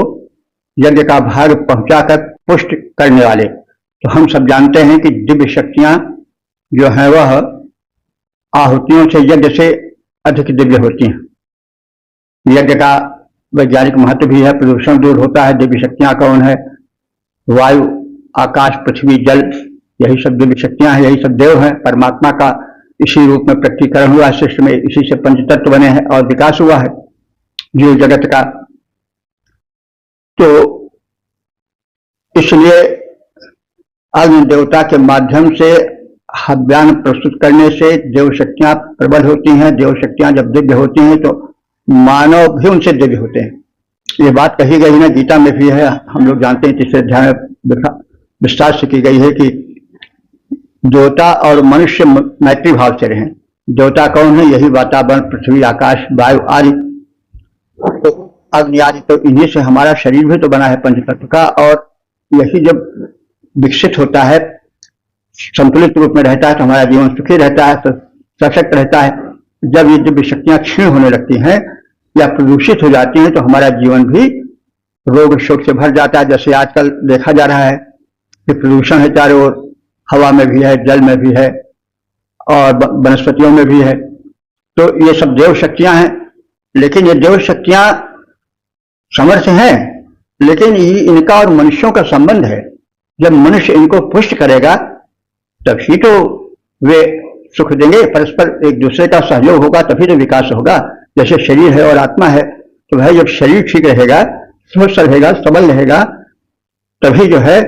यज्ञ का भाग पहुंचाकर पुष्ट करने वाले। तो हम सब जानते हैं कि दिव्य शक्तियां जो हैं वह आहुतियों से, यज्ञ से अधिक दिव्य होती हैं। यज्ञ का वैज्ञानिक महत्व भी है, प्रदूषण दूर होता है। दिव्य शक्तियां कौन है? वायु, आकाश, पृथ्वी, जल, यही सब दिव्य शक्तियां हैं, यही सब देव हैं। परमात्मा का इसी रूप में प्रकटीकरण हुआ है सृष्टि में, इसी से पंच तत्व बने हैं और विकास हुआ है जीव जगत का। तो इसलिए अग्नि देवता के माध्यम से हव्यान प्रस्तुत करने से देव शक्तियां प्रबल होती हैं। देव शक्तियां जब दिव्य होती हैं तो मानव भी उनसे दिव्य होते हैं। ये बात कही गई है, गीता में भी है, हम लोग जानते हैं, तीसरे अध्याय में विस्तार से की गई है कि देवता और मनुष्य मैत्री भाव से रहें। देवता कौन है? यही वातावरण, पृथ्वी, आकाश, वायु आदि, तो अग्नि आदि, तो इन्हीं से हमारा शरीर भी तो बना है पंचतत्व का। और यही जब विकसित होता है, संतुलित रूप में रहता है तो हमारा जीवन सुखी रहता है, सशक्त रहता है। जब ये दिव्य शक्तियां क्षीण होने लगती हैं या प्रदूषित हो जाती हैं तो हमारा जीवन भी रोग शोक से भर जाता है। जैसे आजकल देखा जा रहा है कि प्रदूषण है चारों ओर, हवा में भी है, जल में भी है और वनस्पतियों में भी है। तो ये सब देव शक्तियां हैं, लेकिन ये देव शक्तियां समर्थ हैं, लेकिन इनका और मनुष्यों का संबंध है। जब मनुष्य इनको पुष्ट करेगा तभी तो वे सुख देंगे, परस्पर एक दूसरे का सहयोग होगा तभी तो विकास होगा। जैसे शरीर है और आत्मा है, तो भाई जब शरीर ठीक रहेगा स्वस्थ रहेगा, सबल रहेगा, तभी जो है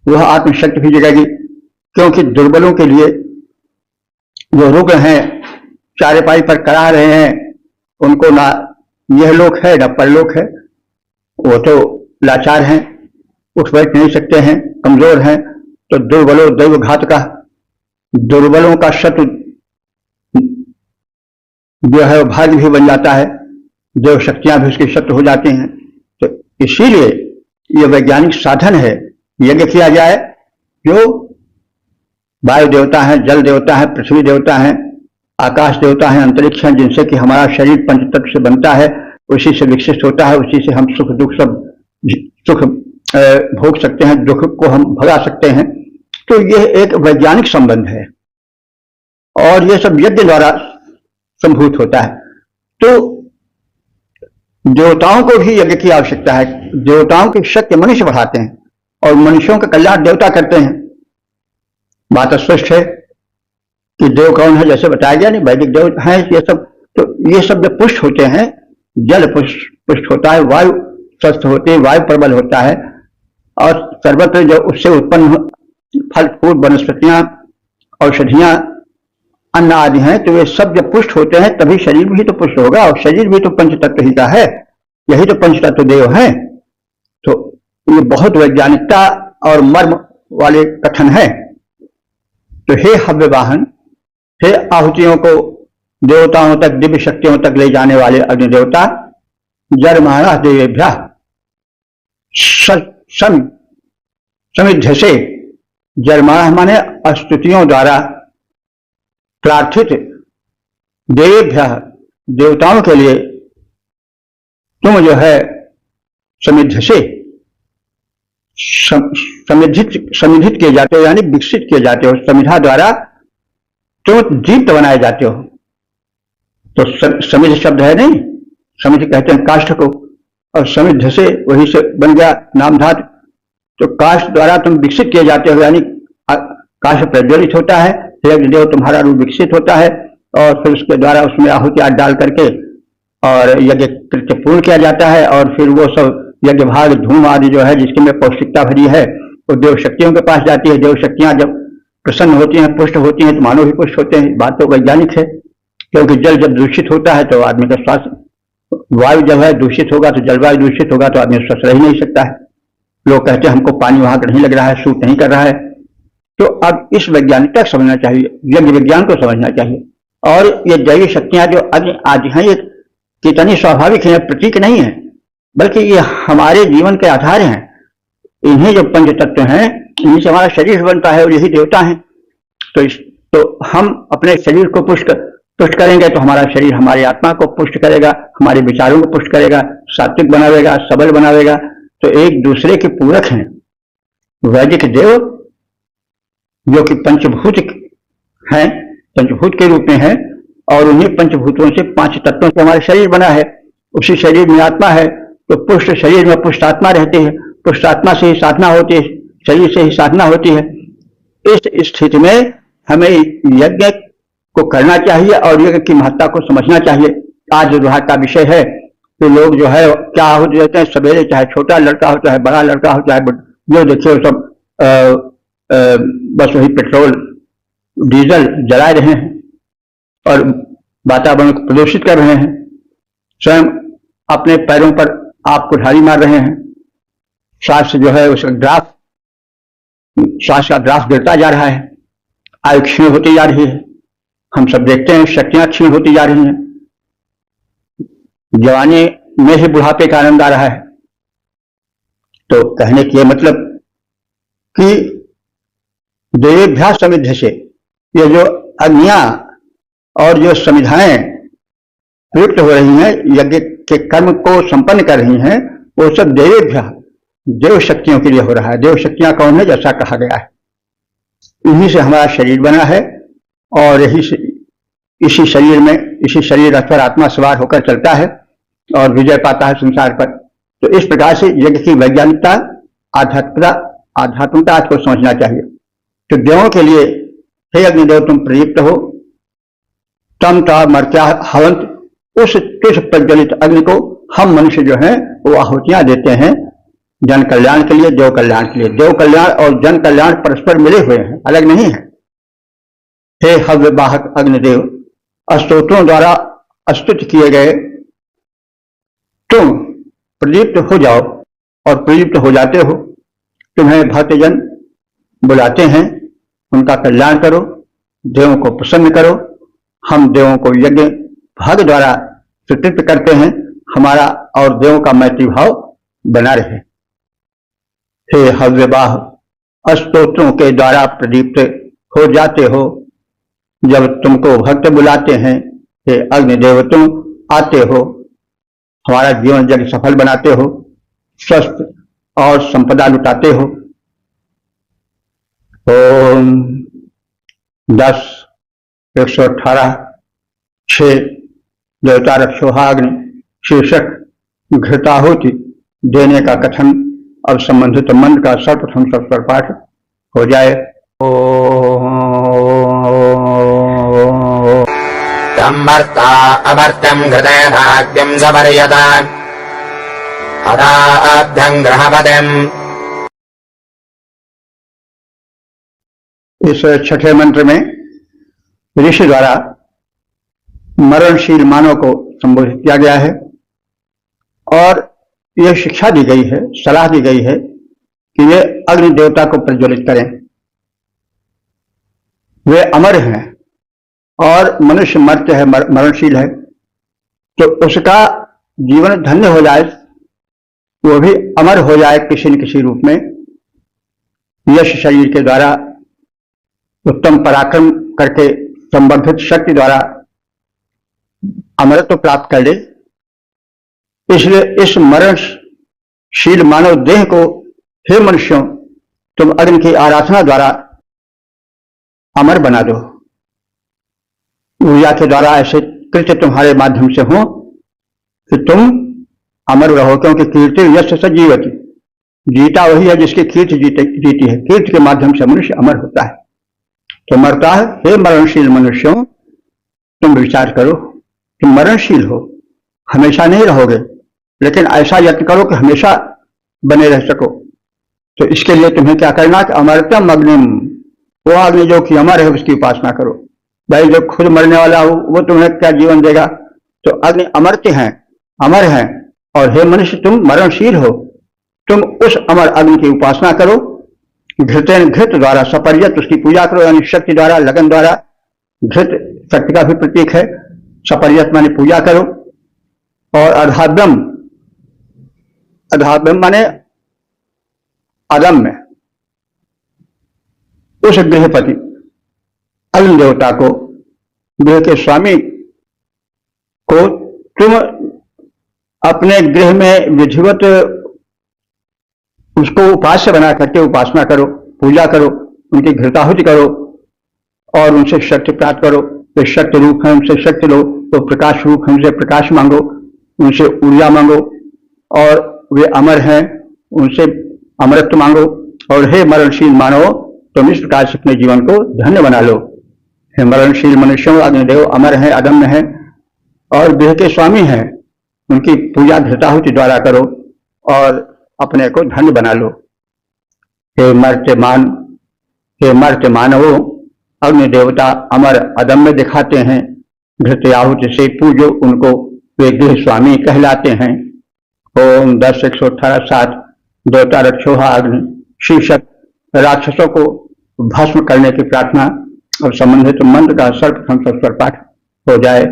वह आत्मशक्ति भी जगेगी। क्योंकि दुर्बलों के लिए जो रुग्ण हैं, चारपाई पर करा रहे हैं, उनको ना यह लोक है ना परलोक है, वो तो लाचार हैं, उठ बैठ नहीं सकते हैं, कमजोर हैं। तो दुर्बलों दैव घात का, दुर्बलों का शत्रु जो है भाग्य भी बन जाता है, देव शक्तियां भी उसके शत्रु हो जाती हैं। तो इसीलिए यह वैज्ञानिक साधन है, यज्ञ किया जाए। जो वायु देवता हैं, जल देवता हैं, पृथ्वी देवता हैं, आकाश देवता हैं, अंतरिक्ष हैं, जिनसे कि हमारा शरीर पंच तत्व से बनता है, उसी से विकसित होता है, उसी से हम सुख दुख सब सुख भोग सकते हैं, दुख को हम भगा सकते हैं। तो यह एक वैज्ञानिक संबंध है और यह सब यज्ञ द्वारा संभूत होता है। तो देवताओं को भी यज्ञ की आवश्यकता है। देवताओं की शक्ति मनुष्य बढ़ाते हैं और मनुष्यों का कल्याण देवता करते हैं। बात स्पष्ट है कि देव कौन है, जैसे बताया गया नहीं, वैदिक देव हैं ये सब। तो ये सब जब पुष्ट होते हैं, जल पुष्ट होता है, वायु स्वस्थ होती है, वायु प्रबल होता है, और सर्वत्र जो उससे उत्पन्न फल फूल वनस्पतियां औषधियां अन्न आदि हैं, तो ये सब जब पुष्ट होते हैं तभी शरीर भी तो पुष्ट होगा, और शरीर भी तो पंचतत्व ही का है, यही तो पंचतत्व देव है। तो ये बहुत वैज्ञानिकता और मर्म वाले कथन है। तो हे हव्य वाहन, हे आहुतियों को देवताओं तक, दिव्य शक्तियों तक ले जाने वाले अग्निदेवता, जरमाणा देवेभ्या समिध्य से, जरमाणा माने स्तुतियों द्वारा प्रार्थित, देवेभ्य देवताओं के लिए तुम जो है समिध्य से समिधित किए जाते हो, यानी विकसित किए जाते हो। समिधा द्वारा तुम दीप्त बनाए जाते हो। तो समिध शब्द है नहीं, समिध कहते हैं काष्ठ को, और समिध से वही से बन गया नामधातु। तो काष्ठ द्वारा तुम विकसित किए जाते हो, यानी काष्ठ प्रज्वलित होता है, देव तुम्हारा रूप विकसित होता है, और फिर उसके द्वारा उसमें आहुति डाल करके और यज्ञ कृत्य पूर्ण किया जाता है। और फिर वो सब यज्ञ भाग धूम आदि जो है जिसके में पौष्टिकता भरी है, वो देव शक्तियों के पास जाती है। देव शक्तियां जब प्रसन्न होती हैं, पुष्ट होती हैं, तो मानव भी पुष्ट होते हैं। बात तो वैज्ञानिक है, क्योंकि जल जब दूषित होता है तो आदमी का स्वास्थ्य, वायु जब है दूषित होगा तो जलवायु दूषित होगा तो आदमी स्वस्थ रह ही नहीं सकता है। लोग कहते हैं हमको पानी वहां नहीं लग रहा है, सूट नहीं कर रहा है। तो अब इस वैज्ञानिकता समझना चाहिए, यज्ञ विज्ञान को समझना चाहिए। और ये दैवीय शक्तियां जो अग्नि आदि हैं, ये कितनी स्वाभाविक है, प्रतीक नहीं है, बल्कि ये हमारे जीवन के आधार हैं। इन्हें जो पंच तत्व हैं, इन्हीं से हमारा शरीर बनता है और यही देवता हैं। तो हम अपने शरीर को पुष्ट करेंगे तो हमारा शरीर हमारी आत्मा को पुष्ट करेगा, हमारे विचारों को पुष्ट करेगा, सात्विक बनावेगा, सबल बनावेगा। तो एक दूसरे के पूरक हैं। वैदिक देव जो कि पंचभूत हैं, पंचभूत के रूप में है, और उन्हीं पंचभूतों से, पांच तत्वों से हमारा शरीर बना है। उसी शरीर में आत्मा है, तो पुष्ट शरीर में पुष्ट आत्मा रहती है, पुष्ट आत्मा से ही साधना होती है, शरीर से ही साधना होती है। इस स्थिति में हमें यज्ञ को करना चाहिए और यज्ञ की महत्ता को समझना चाहिए। आज विवाह का विषय है, तो लोग जो है क्या आहुति देते हैं सवेरे, चाहे छोटा लड़का हो चाहे बड़ा लड़का हो, चाहे जो देखिए सब बस वही पेट्रोल डीजल जला रहे हैं और वातावरण को प्रदूषित कर रहे हैं। स्वयं अपने पैरों पर आप कुल्हाड़ी मार रहे हैं। श्वास जो है उसका ग्राफ, श्वास का ग्राफ गिरता जा रहा है, आयु क्षीण होती जा रही है। हम सब देखते हैं शक्तियां क्षीण होती जा रही हैं। जवानी में ही बुढ़ापे का आनंद आ रहा है। तो कहने की मतलब कि देवेभ्या समिध्य से, ये जो अग्नियां और जो समिधाएं प्रयुक्त हो रही हैं, यज्ञ के कर्म को संपन्न कर रही हैं, वो सब देवेभ्या, देव शक्तियों के लिए हो रहा है। देव शक्तियां कौन है, जैसा कहा गया है, इन्हीं से हमारा शरीर बना है और इसी शरीर में, इसी शरीर पर आत्मा सवार होकर चलता है और विजय पाता है संसार पर। तो इस प्रकार से यज्ञ की वैज्ञानिकता, आध्यात्मिकता को समझना चाहिए। तो देवों के लिए, हे अग्निदेव तुम प्रयुक्त हो, तम ता मर्त्या हवंत, उस तुझ प्रज्वलित अग्नि को हम मनुष्य जो हैं वो आहुतियां देते हैं जन कल्याण के लिए, देव कल्याण के लिए। देव कल्याण और जन कल्याण परस्पर मिले हुए हैं, अलग नहीं है। हे हव्य वाहक अग्निदेव, स्तोत्रों द्वारा स्तुत किए गए तुम प्रदीप्त हो जाओ और प्रदीप्त हो जाते हो। तुम्हें भक्तजन बुलाते हैं, उनका कल्याण करो, देवों को प्रसन्न करो। हम देवों को यज्ञ भाग द्वारा स्वीकृत करते हैं, हमारा और देवों का मैत्री भाव बना रहे। हे हव्यवाह, स्तोत्रों के द्वारा प्रदीप्त हो जाते हो। जब तुमको भक्त बुलाते हैं, हे अग्निदेव तुम आते हो, हमारा जीवन जग सफल बनाते हो, स्वस्थ और संपदा लुटाते हो। ओम 10, 118, 6 देवता रक्षोहाग्नि शीर्षक घृताहुति देने का कथन। अब संबंधित मंत्र का सर्वप्रथम सत्वर पाठ हो जाए। तम्मर्ता अमर्त्यं घृतेनाग्निं सपर्यत अदाभ्यं ग्रहपतिम्। इस छठे मंत्र में ऋषि द्वारा मरणशील मानव को संबोधित किया गया है और यह शिक्षा दी गई है, सलाह दी गई है कि वे अग्नि देवता को प्रज्वलित करें। वे अमर हैं और मनुष्य मर्त्य है, मरणशील है, तो उसका जीवन धन्य हो जाए, वो भी अमर हो जाए किसी न किसी रूप में। यश शरीर के द्वारा उत्तम पराक्रम करके संवर्धित शक्ति द्वारा अमरत्व प्राप्त कर ले। इसलिए इस मरणशील मानव देह को, हे मनुष्यों, तुम अग्नि की आराधना द्वारा अमर बना दो। ऊर्जा के द्वारा ऐसे कृत्य तुम्हारे माध्यम से हो कि तुम अमर रहो, क्योंकि कीर्ति यश से जीवति, जीता वही है जिसकी कीर्ति जीती है। कीर्ति के माध्यम से मनुष्य अमर होता है। तो मरता है, हे मरणशील मनुष्यों, तुम विचार करो कि मरणशील हो, हमेशा नहीं रहोगे, लेकिन ऐसा यत्न करो कि हमेशा बने रह सको। तो इसके लिए तुम्हें क्या करना कि अमरतम अग्निम, वो अग्नि जो कि अमर है उसकी उपासना करो। भाई जो खुद मरने वाला हो वो तुम्हें क्या जीवन देगा? तो अग्नि अमर्त्य हैं, अमर हैं, और हे मनुष्य तुम मरणशील हो, तुम उस अमर अग्नि की उपासना करो। घृतेन, घृत द्वारा सपर्यत उसकी पूजा करो, यानी शक्ति द्वारा, लगन द्वारा। घृत शक्ति का भी प्रतीक है, सपर्यत माने पूजा करो। और अधाव्यम, अधाव्यम माने अदम्य, उस गृहपति अग्नि देवता को, गृह के स्वामी को तुम अपने गृह में विधिवत उसको उपास्य बना करके उपासना करो, पूजा करो, उनकी घृताहुति करो और उनसे शक्ति प्राप्त करो। वे शक्ति रूप है, उनसे शक्ति लो। तो प्रकाश रूप है, उनसे प्रकाश मांगो, उनसे ऊर्जा मांगो। और वे अमर हैं, उनसे अमरत्व मांगो। और हे मरणशील मानव, तुम इस प्रकार से अपने जीवन को धन्य बना लो। हे मरणशील मनुष्यों, अग्निदेव अमर हैं, अदम्य हैं और गृह के स्वामी हैं, उनकी पूजा घृताहुति द्वारा करो और अपने को धन्य बना लो। हे मर्त्य मानवो, अग्नि देवता अमर अदम्य दिखाते हैं, घृताहुति से पूजो उनको, वे गृह स्वामी कहलाते हैं। ओम 10, 118, 7 देवता रक्षोहा अग्नि शीर्षक राक्षसों को भस्म करने की प्रार्थना और संबंधित मंत्र का सर्वप्रथम सत्वर पाठ हो जाए।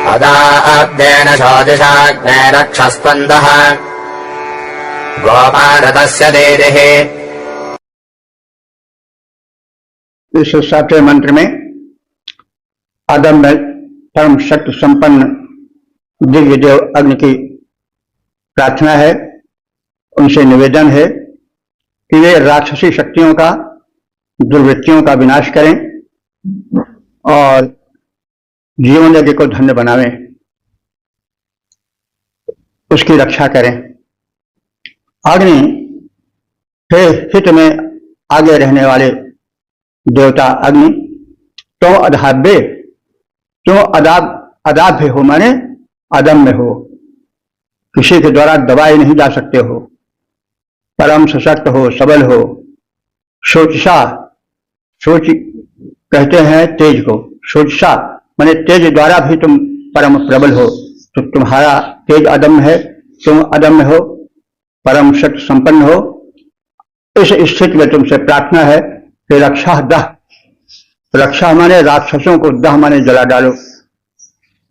अदाभ्येन शोदिशाग्ने रक्षस्पन्दः गोपानतस्य देदेः। इस 7वें मंत्र में अदम्य परम शक्ति संपन्न दिव्य देव अग्नि की प्रार्थना है। उनसे निवेदन है कि वे राक्षसी शक्तियों का, दुर्वृत्तियों का विनाश करें और जीवन यज्ञ को धन्य बनावें, उसकी रक्षा करें। अग्नि हे हित में आगे रहने वाले देवता अग्नि, तो अधाव्य तुम अदाभ्य हो, माने अदम में हो, किसी के द्वारा दबाए नहीं जा सकते हो, परम सशक्त हो, सबल हो। सोचसा, सोच कहते हैं तेज को, सोचसा माने तेज द्वारा भी तुम परम प्रबल हो। तो तुम्हारा तेज अदम्य है, तुम अदम्य हो, परम शक्ति संपन्न हो। इस स्थिति में तुमसे प्रार्थना है कि रक्षा दह, रक्षा माने राक्षसों को, दह माने जला डालो।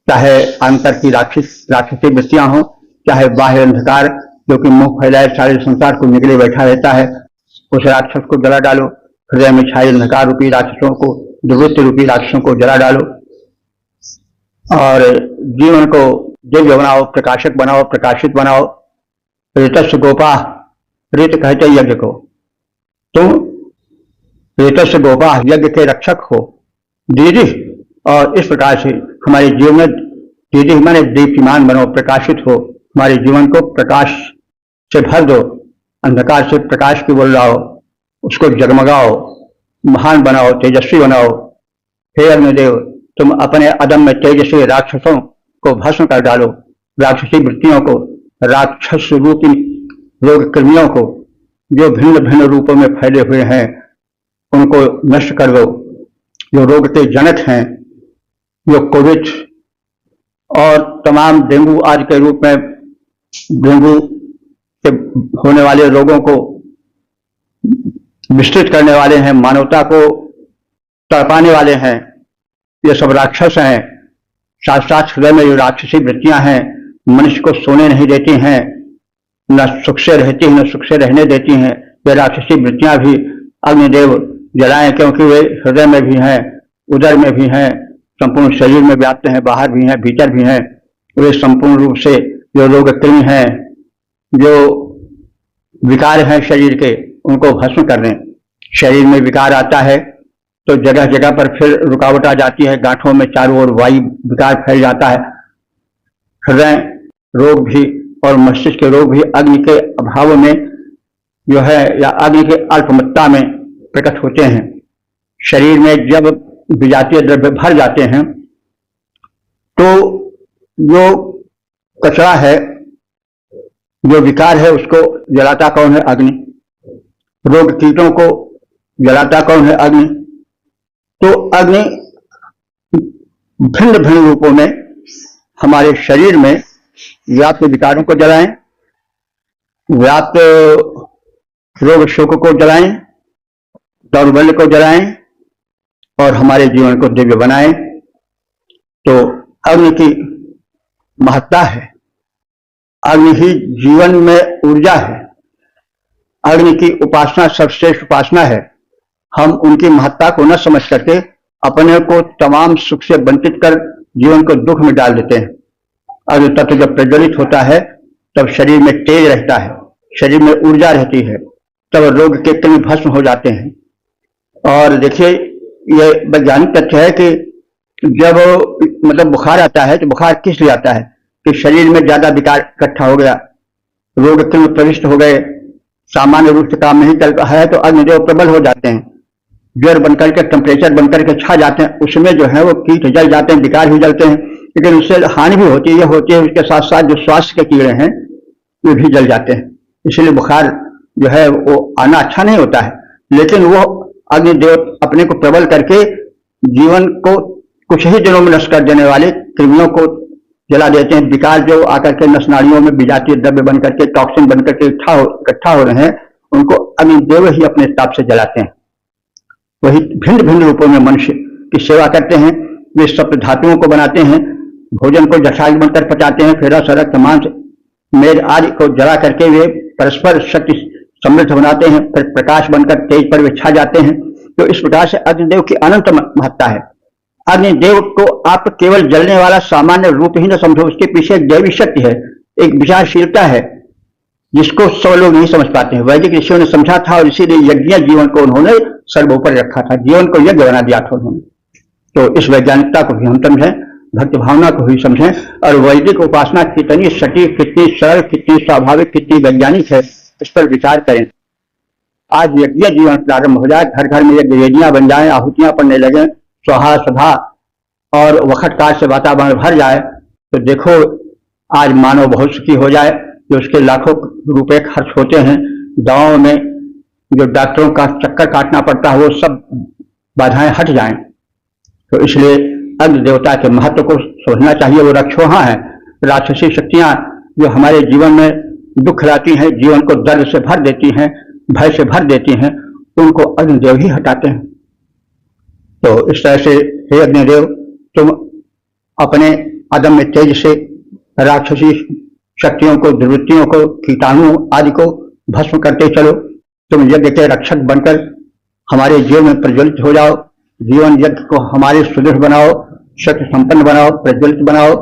चाहे अंतर की राक्षसी वृत्तियां हो, चाहे बाह्य अंधकार जो कि मुंह फैलाए सारे संसार को निकले बैठा रहता है, उस राक्षस को जला डालो। हृदय में छाए अंधकार रूपी राक्षसों को, दुर्वृत्ति रूपी राक्षसों को जला डालो और जीवन को दिव्य बनाओ, प्रकाशक बनाओ, प्रकाशित बनाओ। ऋतस्य गोपा, ऋत कहते यज्ञ को, तुम ऋतस्य गोपा यज्ञ के रक्षक हो। दीदी, और इस प्रकार से हमारे जीवन में दीदी माने दीप्तिमान बनो, प्रकाशित हो, हमारे जीवन को प्रकाश से भर दो, अंधकार से प्रकाश की ओर लाओ, उसको जगमगाओ, महान बनाओ, तेजस्वी बनाओ। हे अग्निदेव, तुम अपने अदम्य तेज से राक्षसों को भस्म कर डालो, राक्षसी वृत्तियों को, राक्षस रूपी रोग कृमियों को जो भिन्न भिन्न रूपों में फैले हुए हैं उनको नष्ट कर दो। जो रोग के जनक हैं, जो कोविड और तमाम डेंगू आदि के रूप में डेंगू से होने वाले रोगों को विस्तृत करने वाले हैं, मानवता को तड़पाने वाले हैं, ये सब राक्षस हैं। साथ साथ हृदय में जो राक्षसी वृत्तियां हैं, मनुष्य को सोने नहीं देती हैं, न सुख से रहती हैं, न सुख से रहने देती हैं। वे राक्षसी वृत्तियां भी अग्निदेव जलाएं, क्योंकि वे हृदय में भी हैं, उदर में भी हैं, संपूर्ण शरीर में व्याप्त हैं, बाहर भी हैं, भीतर भी हैं। वे संपूर्ण रूप से जो रोग कृमि हैं, जो विकार हैं शरीर के, उनको भस्म कर दें। शरीर में विकार आता है तो जगह जगह पर फिर रुकावट आ जाती है, गांठों में चारों ओर वायु विकार फैल जाता है। हृदय रोग भी और मस्तिष्क के रोग भी अग्नि के अभाव में जो है या अग्नि के अल्पमत्ता में प्रकट होते हैं। शरीर में जब विजातीय द्रव्य भर जाते हैं तो जो कचरा है, जो विकार है, उसको जलाता कौन है? अग्नि। रोग कीटों को जलाता कौन है? अग्नि। तो अग्नि भिन्न भिन्न रूपों में हमारे शरीर में व्याप्त विकारों को जलाएं, व्याप्त रोग शोक को जलाएं, दौर्बल्य को जलाएं और हमारे जीवन को दिव्य बनाएं। तो अग्नि की महत्ता है, अग्नि ही जीवन में ऊर्जा है, अग्नि की उपासना सर्वश्रेष्ठ उपासना है। हम उनकी महत्ता को न समझ करके अपने को तमाम सुख से वंचित कर जीवन को दुख में डाल देते हैं। अग्नि तत्व जब प्रज्वलित होता है तब शरीर में तेज रहता है, शरीर में ऊर्जा रहती है, तब रोग के कृमि भस्म हो जाते हैं। और देखिए, ये वैज्ञानिक तथ्य है कि जब मतलब बुखार आता है तो बुखार किस लिए आता है कि शरीर में ज्यादा विकार इकट्ठा हो गया, रोग कृमि प्रविष्ट हो गए, सामान्य रूप से काम नहीं चल रहा है तो अग्निदेव प्रबल हो जाते हैं, ज्वर बनकर के, टेम्परेचर बनकर के छा जाते हैं। उसमें जो है वो कीट जल जाते हैं, विकार भी जलते हैं, लेकिन उससे हानि भी होती है। ये होती है उसके साथ साथ जो स्वास्थ्य के कीड़े हैं वे भी जल जाते हैं। इसलिए बुखार जो है वो आना अच्छा नहीं होता है, लेकिन वो अग्निदेव अपने को प्रबल करके जीवन को कुछ ही दिनों में नष्ट कर देने वाले कृमियों को जला देते हैं। विकार जो आकर के नस नाड़ियों में विजातीय द्रव्य बनकर के, टॉक्सिन बनकर के इकट्ठा हो रहे हैं, उनको अग्निदेव ही अपने हिसाब से जलाते हैं। वही भिन्न भिन्न रूपों में मनुष्य की सेवा करते हैं। वे सप्त धातुओं को बनाते हैं, भोजन को जठायु बनकर पचाते हैं, फिर रस रक्त मांस मेद आदि को जला करके वे परस्पर शक्ति समृद्ध बनाते हैं, फिर प्रकाश बनकर तेज पर वे छा जाते हैं। तो इस प्रकार से अग्निदेव की अनंत महत्ता है। अग्निदेव को आप केवल जलने वाला सामान्य रूप ही न समझो, उसके पीछे एक दैवी शक्ति है, एक विचारशीलता है जिसको सब लोग नहीं समझ पाते हैं। वैदिक ऋषियों ने समझा था और इसीलिए यज्ञ जीवन को उन्होंने सर्वोपरि रखा था, जीवन को यज्ञ बना दिया था उन्होंने। तो इस वैज्ञानिकता को भी हम समझें, भक्ति भावना को भी समझें और वैदिक उपासना कितनी सटीक, कितनी सरल, कितनी स्वाभाविक, कितनी वैज्ञानिक है, इस पर विचार करें। आज यज्ञ जीवन प्रारंभ हो जाए, घर घर में यज्ञ वेदियां बन जाए, आहुतियां पड़ने लगे, स्वाहा सभा और वक़्त काल से वातावरण भर जाए तो देखो आज मानव बहुत सुखी हो जाए, जो उसके लाखों रुपए खर्च होते हैं दवाओं में, जो डॉक्टरों का चक्कर काटना पड़ता है, वो सब बाधाएं हट जाएं। तो इसलिए अग्नि देवता के महत्व को समझना चाहिए। वो रक्षोहा है। राक्षसी शक्तियां जो हमारे जीवन में दुख लाती हैं, जीवन को दर्द से भर देती हैं, भय से भर देती हैं, उनको अग्निदेव ही हटाते हैं। तो इस तरह से हे अग्निदेव, तुम अपने अदम्य तेज से राक्षसी शक्तियों को, दुर्वृत्तियों को, कीटाणु आदि को भस्म करते चलो। तुम यज्ञ के रक्षक बनकर हमारे जीवन में प्रज्वलित हो जाओ। जीवन यज्ञ को हमारे सुदृढ़ बनाओ, शक्ति संपन्न बनाओ, प्रज्वलित बनाओ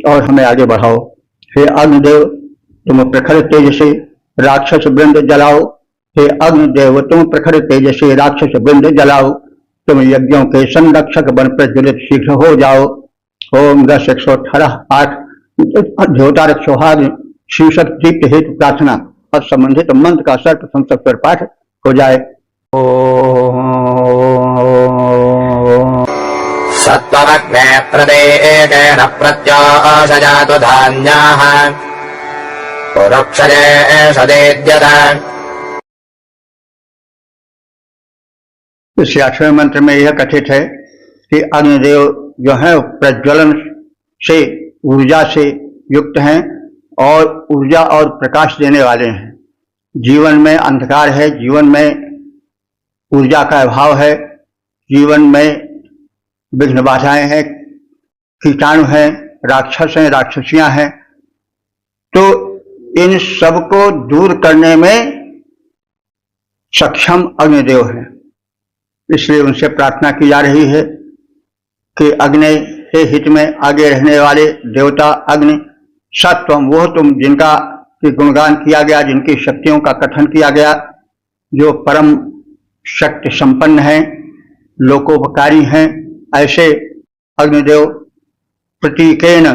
और हमें आगे बढ़ाओ। हे अग्निदेव, तुम प्रखर तेज से राक्षस वृंद जलाओ। हे अग्निदेव, तुम प्रखर तेज से राक्षस वृंद जलाओ। तुम यज्ञों के संरक्षक बन प्रज्वलित शीघ्र हो जाओ। ओम 10 118 8 देवतारक सौहार्द शीर्षक दीप्त हेतु प्रार्थना और संबंधित मंत्र का सर्वप्रथम पर पाठ हो जाए। सत्त्वमग्ने प्रदेयेन प्रत्याशजातु धान्याः पुरुक्षये सदेद्यत। इस 8वें मंत्र में यह कथित है कि अग्निदेव जो है प्रज्वलन से, ऊर्जा से युक्त हैं और ऊर्जा और प्रकाश देने वाले हैं। जीवन में अंधकार है, जीवन में ऊर्जा का अभाव है, जीवन में विघ्न बाधाएं हैं, कीटाणु हैं, राक्षस हैं, राक्षसियां हैं। तो इन सब को दूर करने में सक्षम अग्निदेव हैं। इसलिए उनसे प्रार्थना की जा रही है कि अग्नि के हित में आगे रहने वाले देवता अग्नि सत्वम, वो तुम जिनका गुणगान किया गया, जिनकी शक्तियों का कथन किया गया, जो परम शक्ति संपन्न हैं, लोकोपकारी हैं, ऐसे अग्निदेव प्रतीकेन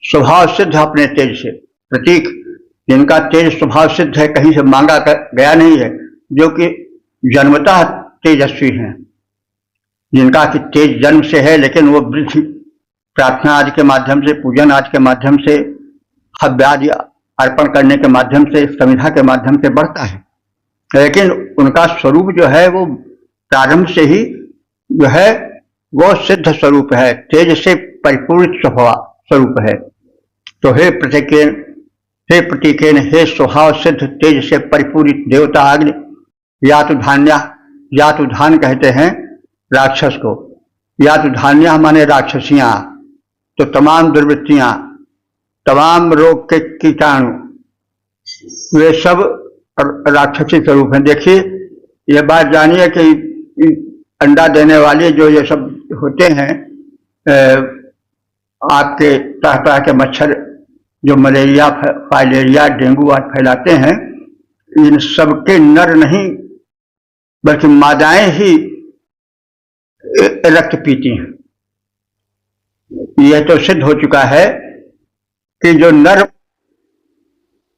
स्वभाव सिद्ध, अपने तेज से, प्रतीक जिनका तेज स्वभाव सिद्ध है, कहीं से मांगा गया नहीं है, जो कि जन्मतः तेजस्वी हैं, जिनका कि तेज जन्म से है, लेकिन वो वृद्धि प्रार्थना आदि के माध्यम से, पूजन आदि के माध्यम से, हव्यादि अर्पण करने के माध्यम से, समिधा के माध्यम से बढ़ता है। लेकिन उनका स्वरूप जो है वो प्रारंभ से ही जो है वो सिद्ध स्वरूप है, तेज से परिपूर्ण स्वरूप है। तो हे प्रतीकेन, हे प्रतीकेन, हे स्वभाव सिद्ध तेज से परिपूरित देवता अग्नि, यातुधान्या, यातुधान कहते हैं राक्षस को, यातुधान्या माने राक्षसियां, तो तमाम दुर्वृत्तियां, तमाम रोग के कीटाणु, वे सब राक्षसी स्वरूप हैं। देखिए, यह बात जानिए कि अंडा देने वाले जो ये सब होते हैं, आपके तरह तरह के मच्छर जो मलेरिया, फाइलेरिया, डेंगू आदि फैलाते हैं, इन सब के नर नहीं बल्कि मादाएं ही रक्त पीती हैं। यह तो सिद्ध हो चुका है कि जो नर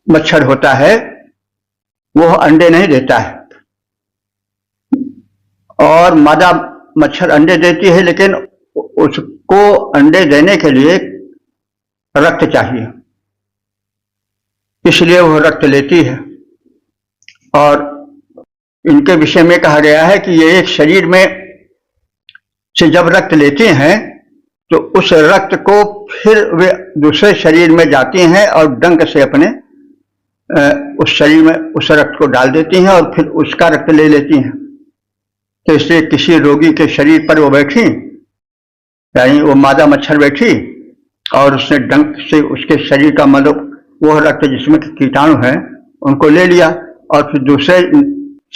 मच्छर होता है वो अंडे नहीं देता है, और मादा मच्छर अंडे देती है, लेकिन उसको अंडे देने के लिए रक्त चाहिए, इसलिए वो रक्त लेती है। और इनके विषय में कहा गया है कि ये एक शरीर में से जब रक्त लेते हैं तो उस रक्त को फिर वे दूसरे शरीर में जाती हैं और डंक से अपने उस शरीर में उस रक्त को डाल देती हैं और फिर उसका रक्त ले लेती हैं। तो इसलिए किसी रोगी के शरीर पर वो बैठी, यानी वो मादा मच्छर बैठी और उसने डंक से उसके शरीर का मतलब वो रक्त जिसमें कीटाणु है उनको ले लिया और फिर दूसरे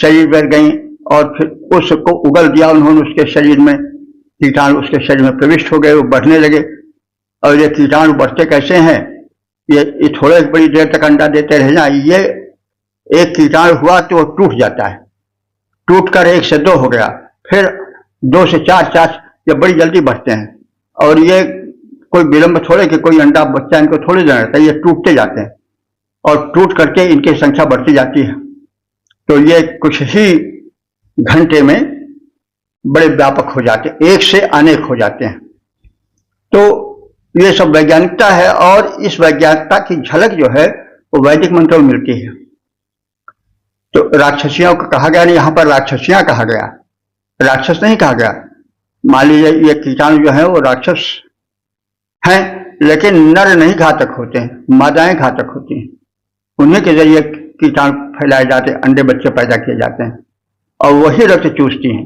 शरीर पर गई और फिर उसको उगल दिया उन्होंने, उसके शरीर में कीटाणु उसके शरीर में प्रविष्ट हो गए, वो बढ़ने लगे। और ये कीटाणु बढ़ते कैसे हैं, ये थोड़े बड़ी देर तक अंडा देते रह जाए, ये एक कीटाणु हुआ तो वो टूट जाता है, टूटकर 1 से 2 हो गया, फिर 2 से 4 ये बड़ी जल्दी बढ़ते हैं। और ये कोई विलंब थोड़े कि कोई अंडा बच्चा इनको थोड़ी देना रहता है, ये टूटते जाते हैं और टूट करके इनकी संख्या बढ़ती जाती है। तो ये कुछ ही घंटे में बड़े व्यापक हो जाते हैं, एक से अनेक हो जाते हैं। तो ये सब वैज्ञानिकता है, और इस वैज्ञानिकता की झलक जो है वो वैदिक मंत्रों में मिलती है। तो राक्षसियों को कहा गया नहीं, यहाँ पर राक्षसियां कहा गया, राक्षस नहीं कहा गया। मान लीजिए ये कीटाणु जो है वो राक्षस हैं, लेकिन नर नहीं घातक होते हैं, मादाएं घातक होती हैं। उन्हीं के जरिए कीटाणु फैलाए जाते हैं, अंडे बच्चे पैदा किए जाते हैं, और वही रक्त चूसती हैं।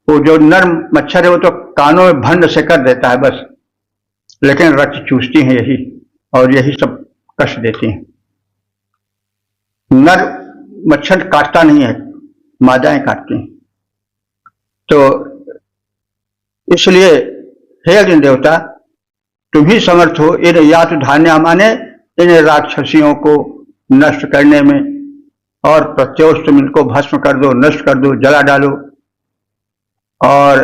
वो जो नर मच्छर है वो तो कानों में भंड से कर देता है बस, लेकिन रक्त चूसती हैं यही, और यही सब कष्ट देती हैं। नर मच्छर काटता नहीं है, मादाएं काटती हैं। तो इसलिए हे अग्नि देवता, तुम ही समर्थ हो इन यातु धान्या माने इन राक्षसियों को नष्ट करने में, और प्रत्योष तुम इनको भस्म कर दो, नष्ट कर दो, जला डालो। और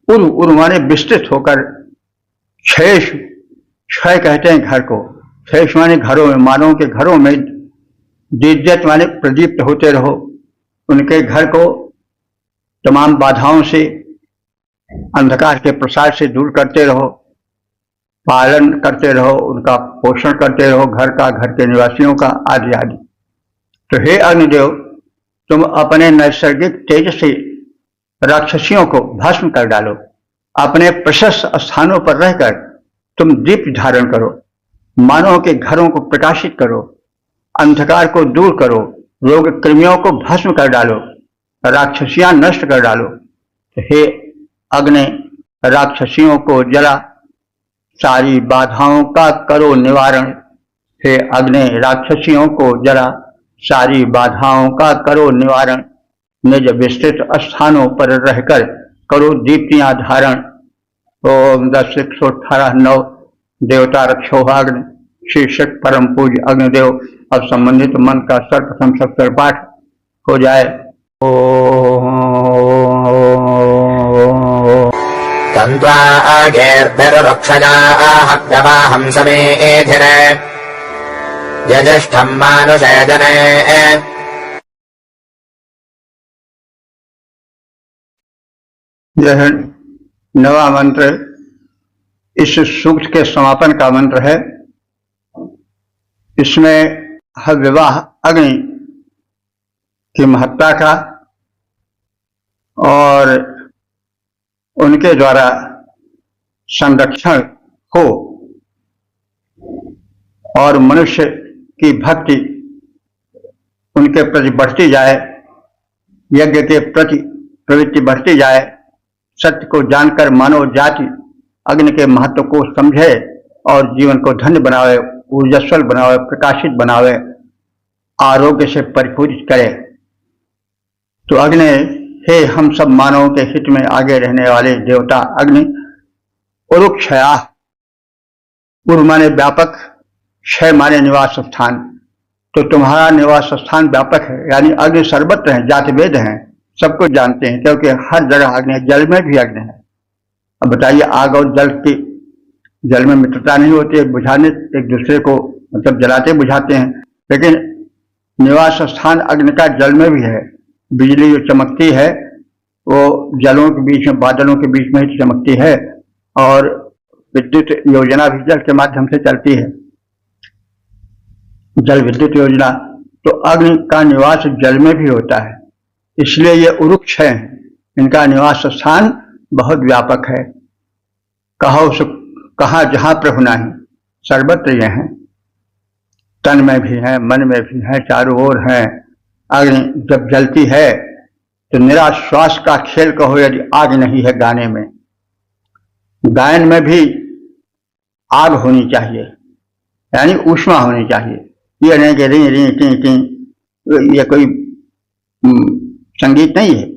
उर माने विस्तृत होकर, क्षेष, क्षय कहते हैं घर को, क्षेष माने घरों में, मानवों के घरों में, दीर्घत माने प्रदीप्त होते रहो, उनके घर को तमाम बाधाओं से, अंधकार के प्रसार से दूर करते रहो, पालन करते रहो, उनका पोषण करते रहो, घर का, घर के निवासियों का, आदि आदि। तो हे अग्निदेव, तुम अपने नैसर्गिक तेज से राक्षसियों को भस्म कर डालो। अपने प्रशस्त स्थानों पर रहकर तुम दीप धारण करो, मानवों के घरों को प्रकाशित करो, अंधकार को दूर करो, रोग कृमियों को भस्म कर डालो, राक्षसियां नष्ट कर डालो। तो हे अग्नि, राक्षसियों को जला, सारी बाधाओं का करो निवारण। हे अग्नि, राक्षसियों को जला, सारी बाधाओं का करो निवारण। निज विस्तृत स्थानों पर रहकर करो दीप्तियां धारण। ओम 10 118 9 देवता रक्षोहाग्नि शीर्षक परम पूज्य अग्निदेव। अब संबंधित मंत्र का सर्वप्रथम सप्तर पाठ हो जाए। तन्त्वा आगेर्भिर्वक्षजाः व्यवाहं समेधिरे यज्येष्ठं मानुषयजने। यह नवा मंत्र इस सूक्त के समापन का मंत्र है। इसमें विवाह अग्नि की महत्ता का और उनके द्वारा संरक्षण हो और मनुष्य की भक्ति उनके प्रति बढ़ती जाए, यज्ञ के प्रति प्रवृत्ति बढ़ती जाए, सत्य को जानकर मानव जाति अग्नि के महत्व को समझे और जीवन को धन्य बनावे, ऊर्जस्वल बनावे, प्रकाशित बनावे, आरोग्य से परिपूरित करे। तो अग्नि, हे हम सब मानवों के हित में आगे रहने वाले देवता अग्नि, उरुक्षया, उर माने व्यापक, क्षय माने निवास स्थान। तो तुम्हारा निवास स्थान व्यापक है, यानी अग्नि सर्वत्र है, जाति वेद है, सबको जानते हैं, क्योंकि हर जगह अग्नि है, जल में भी अग्नि है। अब बताइए, आग और जल की, जल में मित्रता नहीं होती है, बुझाने एक दूसरे को मतलब जलाते बुझाते हैं, लेकिन निवास स्थान अग्नि का जल में भी है। बिजली जो चमकती है वो जलों के बीच में, बादलों के बीच में ही चमकती है, और विद्युत योजना भी जल के माध्यम से चलती है, जल विद्युत योजना। तो अग्नि का निवास जल में भी होता है, इसलिए ये उरुक्ष हैं, इनका निवास स्थान बहुत व्यापक है। कहा जहां प्रभु नहीं, सर्वत्र ये हैं, तन में भी है, मन में भी है, चारों ओर है। अग्नि जब जलती है तो निराश्वास का खेल कहो यदि आग नहीं है गाने में। गायन में भी आग होनी चाहिए, यानी ऊष्मा होनी चाहिए। ये नहीं कि री री टी टी, ये कोई संगीत नहीं है।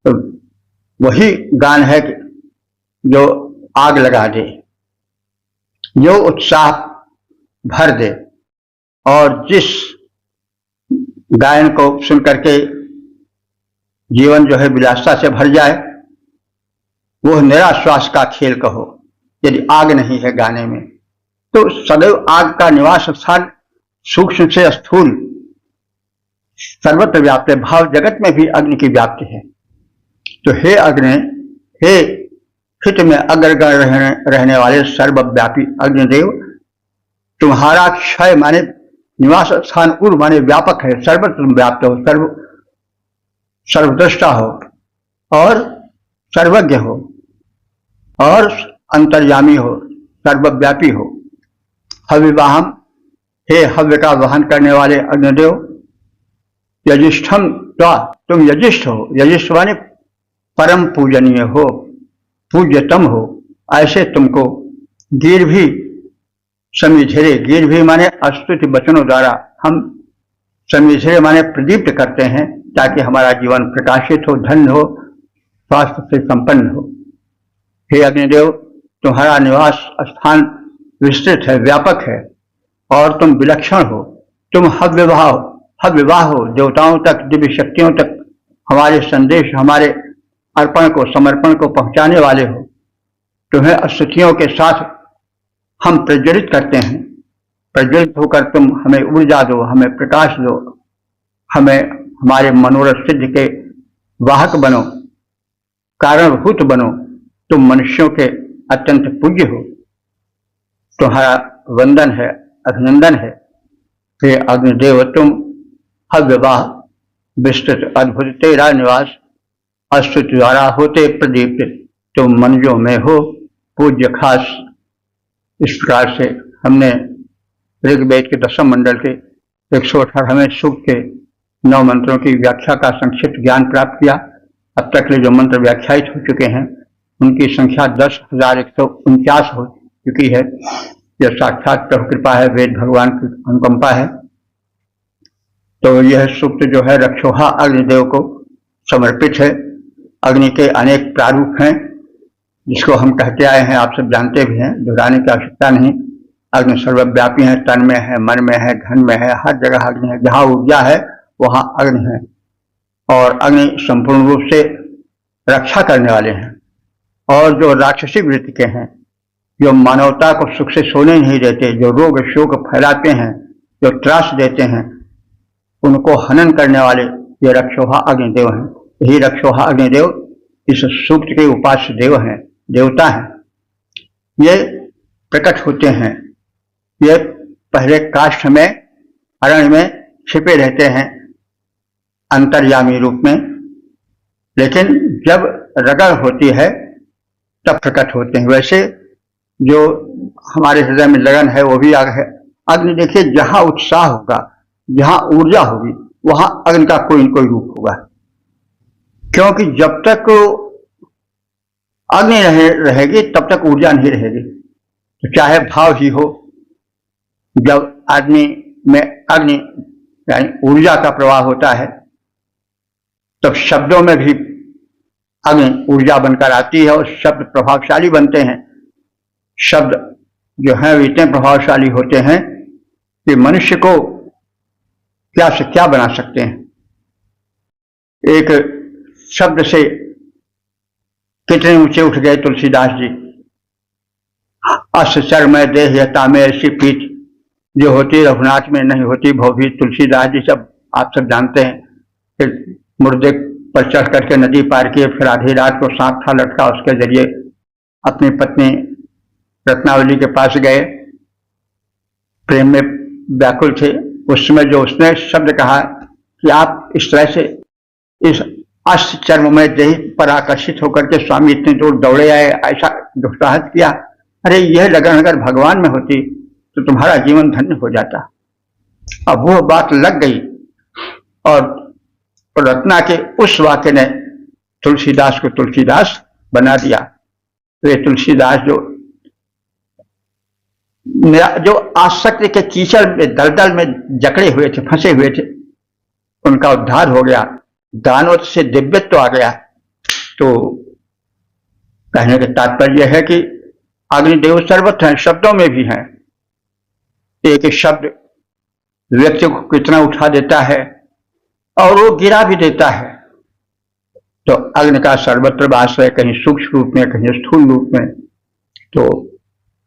तो वही गान है जो आग लगा दे, जो उत्साह भर दे, और जिस गायन को सुन करके जीवन जो है विलासता से भर जाए, वो निराश्वास का खेल कहो यदि आग नहीं है गाने में। तो सदैव आग का निवास स्थान सूक्ष्म से स्थूल सर्वत्र व्याप्त है, भाव जगत में भी अग्नि की व्याप्ति है। तो हे अग्नि, हे हित में अग्रगण्य रहने वाले सर्वव्यापी अग्निदेव, तुम्हारा क्षय माने निवास स्थान उर माने व्यापक है, सर्वत्र व्याप्त हो, सर्वद्रष्टा हो और सर्वज्ञ हो और अंतर्यामी हो, सर्वव्यापी हो। हविवाहम, हे हव्य का वहन करने वाले अग्निदेव, यजिष्ठम त्वा, तुम यजिष्ठ हो, यजिष्ठ माने परम पूजनीय हो, पूज्यतम हो, ऐसे तुमको गिरभी समिझरे, गिरभी माने अस्तुति वचनों द्वारा हम समिझरे माने प्रदीप्त करते हैं, ताकि हमारा जीवन प्रकाशित हो, धन्य हो, स्वास्थ्य से संपन्न हो। हे अग्निदेव, तुम्हारा निवास स्थान विस्तृत है, व्यापक है और तुम विलक्षण हो। तुम हव्यवाह हो, देवताओं तक, दिव्य शक्तियों तक हमारे संदेश, हमारे अर्पण को, समर्पण को पहुंचाने वाले हो। तुम्हें स्तुतियों के साथ हम प्रज्वलित करते हैं। प्रज्वलित होकर तुम हमें ऊर्जा दो, हमें प्रकाश दो, हमें हमारे मनोरथ सिद्ध के वाहक बनो, कारणभूत बनो। तुम मनुष्यों के अत्यंत पूज्य हो। तुम्हारा वंदन है, अभिनंदन है। हे अग्निदेव, तुम हव्यवाह विस्तृत अद्भुत, तेरा निवास अस्तुति द्वारा होते प्रदीप्त, तुम मनुजों में हो पूज्य खास। इस प्रकार से हमने ऋग्वेद के 10वें मंडल के 118वें सूक्त के 9 मंत्रों की व्याख्या का संक्षिप्त ज्ञान प्राप्त किया। अब तक के जो मंत्र व्याख्यायित हो चुके हैं उनकी संख्या 10,149 हो चुकी है। यह साक्षात प्रभु कृपा है, वेद भगवान की अनुकंपा है। तो यह सूक्त जो है रक्षोहा अग्निदेव को समर्पित है। अग्नि के अनेक प्रारूप हैं जिसको हम कहते आए हैं, आप सब जानते भी हैं, दोहराने की आवश्यकता नहीं। अग्नि सर्वव्यापी है, तन में है, मन में है, धन में है, हर जगह अग्नि है। जहाँ ऊर्जा है वहाँ अग्नि है और अग्नि संपूर्ण रूप से रक्षा करने वाले हैं। और जो राक्षसी वृत्ति के हैं, जो मानवता को सुख से सोने नहीं देते, जो रोग शोक फैलाते हैं, जो त्रास देते हैं, उनको हनन करने वाले ये रक्षोहा अग्निदेव हैं। यही रक्षोहा अग्निदेव इस सूक्त के उपास्य देव हैं, देवता हैं। ये प्रकट होते हैं, ये पहले काष्ठ में, अरण्य में छिपे रहते हैं अंतर्यामी रूप में, लेकिन जब रगड़ होती है तब प्रकट होते हैं। वैसे जो हमारे हृदय में लगन है वो भी आग है। अग्नि देखिए, जहां उत्साह होगा, जहां ऊर्जा होगी, वहां अग्नि का कोई न कोई रूप होगा। क्योंकि जब तक अग्नि रहेगी तब तक ऊर्जा नहीं रहेगी। तो चाहे भाव ही हो, जब आदमी में अग्नि यानी ऊर्जा का प्रवाह होता है तब शब्दों में भी अग्नि ऊर्जा बनकर आती है और शब्द प्रभावशाली बनते हैं। शब्द जो हैं इतने प्रभावशाली होते हैं कि मनुष्य को क्या से क्या बना सकते हैं। एक शब्द से कितने ऊंचे उठ गए तुलसीदास जी। अस चरमय देह यता में ऐसी पीठ जो होती रघुनाथ में नहीं होती भवभीत। तुलसीदास जी सब आप सब जानते हैं। फिर मुर्दे पर चढ़ करके नदी पार किए, फिर आधी रात को सांप था लटका, उसके जरिए अपनी पत्नी रत्नावली के पास गए, प्रेम में व्याकुल थे। उस समय जो उसने शब्द कहा कि आप इस तरह से इस अष्ट चर्ममय देह पर आकर्षित होकर के स्वामी इतनी दूर दौड़े आए, ऐसा दुस्साहस किया। अरे यह लगन अगर भगवान में होती तो तुम्हारा जीवन धन्य हो जाता। अब वो बात लग गई और रत्ना के उस वाक्य ने तुलसीदास को तुलसीदास बना दिया। वे तुलसीदास जो आसक्ति के कीचड़ में, दलदल में जकड़े हुए थे, फंसे हुए थे, उनका उद्धार हो गया, दानव से दिव्यत्व तो आ गया। तो कहने का तात्पर्य है कि अग्निदेव सर्वत्र हैं, शब्दों में भी हैं। एक शब्द व्यक्ति को कितना उठा देता है और वो गिरा भी देता है। तो अग्नि का सर्वत्र वास है, कहीं सूक्ष्म रूप में, कहीं स्थूल रूप में। तो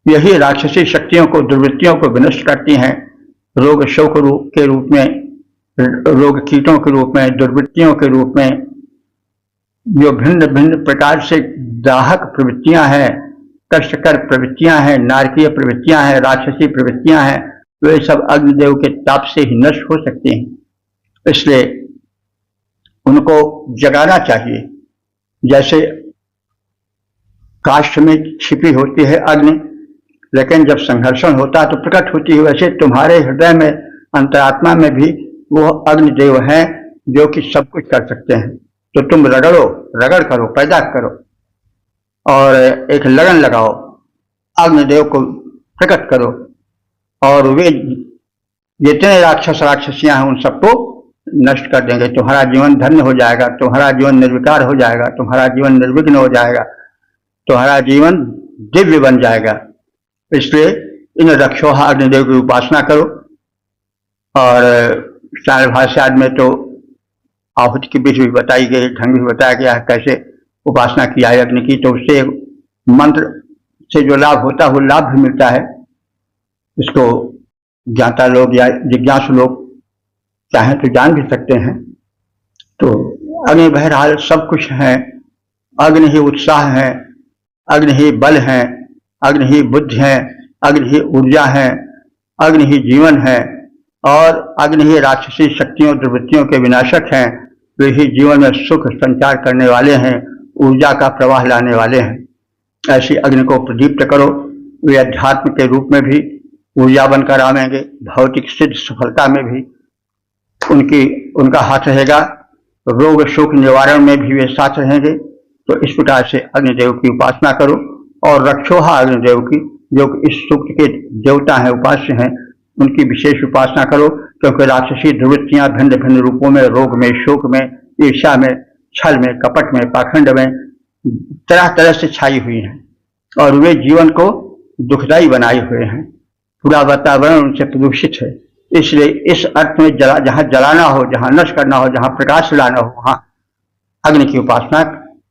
यही राक्षसी शक्तियों को, दुर्वृत्तियों को विनष्ट करती हैं। रोग शोक के रूप में, रोग कीटों के रूप में, दुर्वृत्तियों के रूप में, जो भिन्न भिन्न प्रकार से दाहक प्रवृत्तियां हैं, कष्टकर प्रवृत्तियां हैं, नारकीय प्रवृत्तियां हैं, राक्षसी प्रवृत्तियां हैं, वे सब अग्निदेव के ताप से ही नष्ट हो सकती हैं। इसलिए उनको जगाना चाहिए। जैसे काष्ठ में छिपी होती है अग्नि, लेकिन जब संघर्षण होता है तो प्रकट होती है, वैसे तुम्हारे हृदय में, अंतरात्मा में भी वो अग्निदेव हैं जो कि सब कुछ कर सकते हैं। तो तुम रगड़ करो, पैदा करो और एक लगन लगाओ, अग्निदेव को प्रकट करो और वे जितने राक्षस राक्षसियां हैं उन सबको नष्ट कर देंगे। तुम्हारा जीवन धन्य हो जाएगा, तुम्हारा जीवन निर्विकार हो जाएगा, तुम्हारा जीवन निर्विघ्न हो जाएगा, तुम्हारा जीवन दिव्य बन जाएगा। इसलिए इन रक्षोहा अग्निदेव की उपासना करो। और सारे भाष्याद में तो आहुति की विधि भी बताई गई, ढंग भी बताया गया है कैसे उपासना किया है अग्नि की। तो उससे मंत्र से जो लाभ होता है वो लाभ भी मिलता है। इसको ज्ञाता लोग या जिज्ञासु लोग चाहें तो जान भी सकते हैं। तो अग्नि बहरहाल सब कुछ है, अग्नि ही उत्साह है, अग्नि ही बल है, अग्नि ही बुद्धि है, अग्नि ही ऊर्जा है, अग्नि ही जीवन है और अग्नि ही राक्षसी शक्तियों दुर्वृत्तियों के विनाशक हैं। वे ही जीवन में सुख संचार करने वाले हैं, ऊर्जा का प्रवाह लाने वाले हैं। ऐसी अग्नि को प्रदीप्त करो। वे अध्यात्म के रूप में भी ऊर्जा बनकर आवेंगे, भौतिक सिद्ध सफलता में भी उनका हाथ रहेगा, रोग शोक निवारण में भी वे साथ रहेंगे। तो इस प्रकार से अग्निदेव की उपासना करो और रक्षोहा अग्निदेव की, जो इस सूक्त के देवता हैं, उपास्य हैं, उनकी विशेष उपासना करो। क्योंकि राक्षसी दुर्वृत्तियां भिन्न भिन्न रूपों में, रोग में, शोक में, ईर्ष्या में, छल में, कपट में, पाखंड में तरह तरह से छाई हुई हैं और वे जीवन को दुखदायी बनाए हुए हैं। पूरा वातावरण उनसे प्रदूषित है। इसलिए इस अर्थ में जहाँ जलाना हो, जहाँ नष्ट करना हो, जहाँ प्रकाश लाना हो, वहाँ अग्नि की उपासना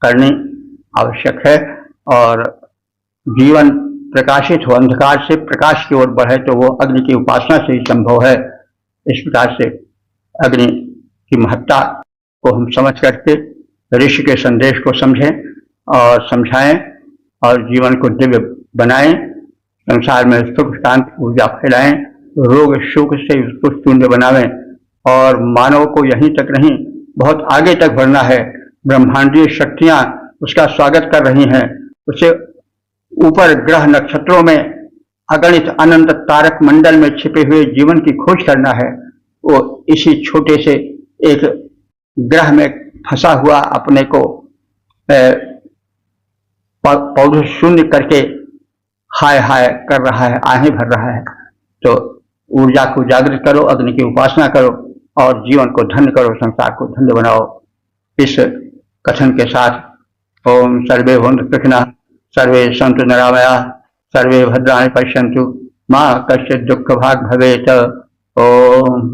करनी आवश्यक है। और जीवन प्रकाशित हो, अंधकार से प्रकाश की ओर बढ़े, तो वो अग्नि की उपासना से ही संभव है। इस प्रकार से अग्नि की महत्ता को हम समझ करके ऋषि के संदेश को समझें और समझाएं और जीवन को दिव्य बनाएं, संसार में सुख शांति ऊर्जा फैलाएं, रोग शोक से उसको शून्य बनावें। और मानव को यहीं तक नहीं, बहुत आगे तक बढ़ना है। ब्रह्मांडीय शक्तियां उसका स्वागत कर रही हैं। उसे ऊपर ग्रह नक्षत्रों में अगणित अनंत तारक मंडल में छिपे हुए जीवन की खोज करना है। वो इसी छोटे से एक ग्रह में फंसा हुआ अपने को पौधे शून्य करके हाय हाय कर रहा है, आहें भर रहा है। तो ऊर्जा को जागृत करो, अग्नि की उपासना करो और जीवन को धन्य करो, संसार को धन्य बनाओ। इस कथन के साथ ओम सर्वे भवन्तु सुखिनः, सर्वे सन्तु निरामयाः, सर्वे भद्राणि पश्यन्तु, मा कश्चित् दुःख भाग् भवेत्। ओम।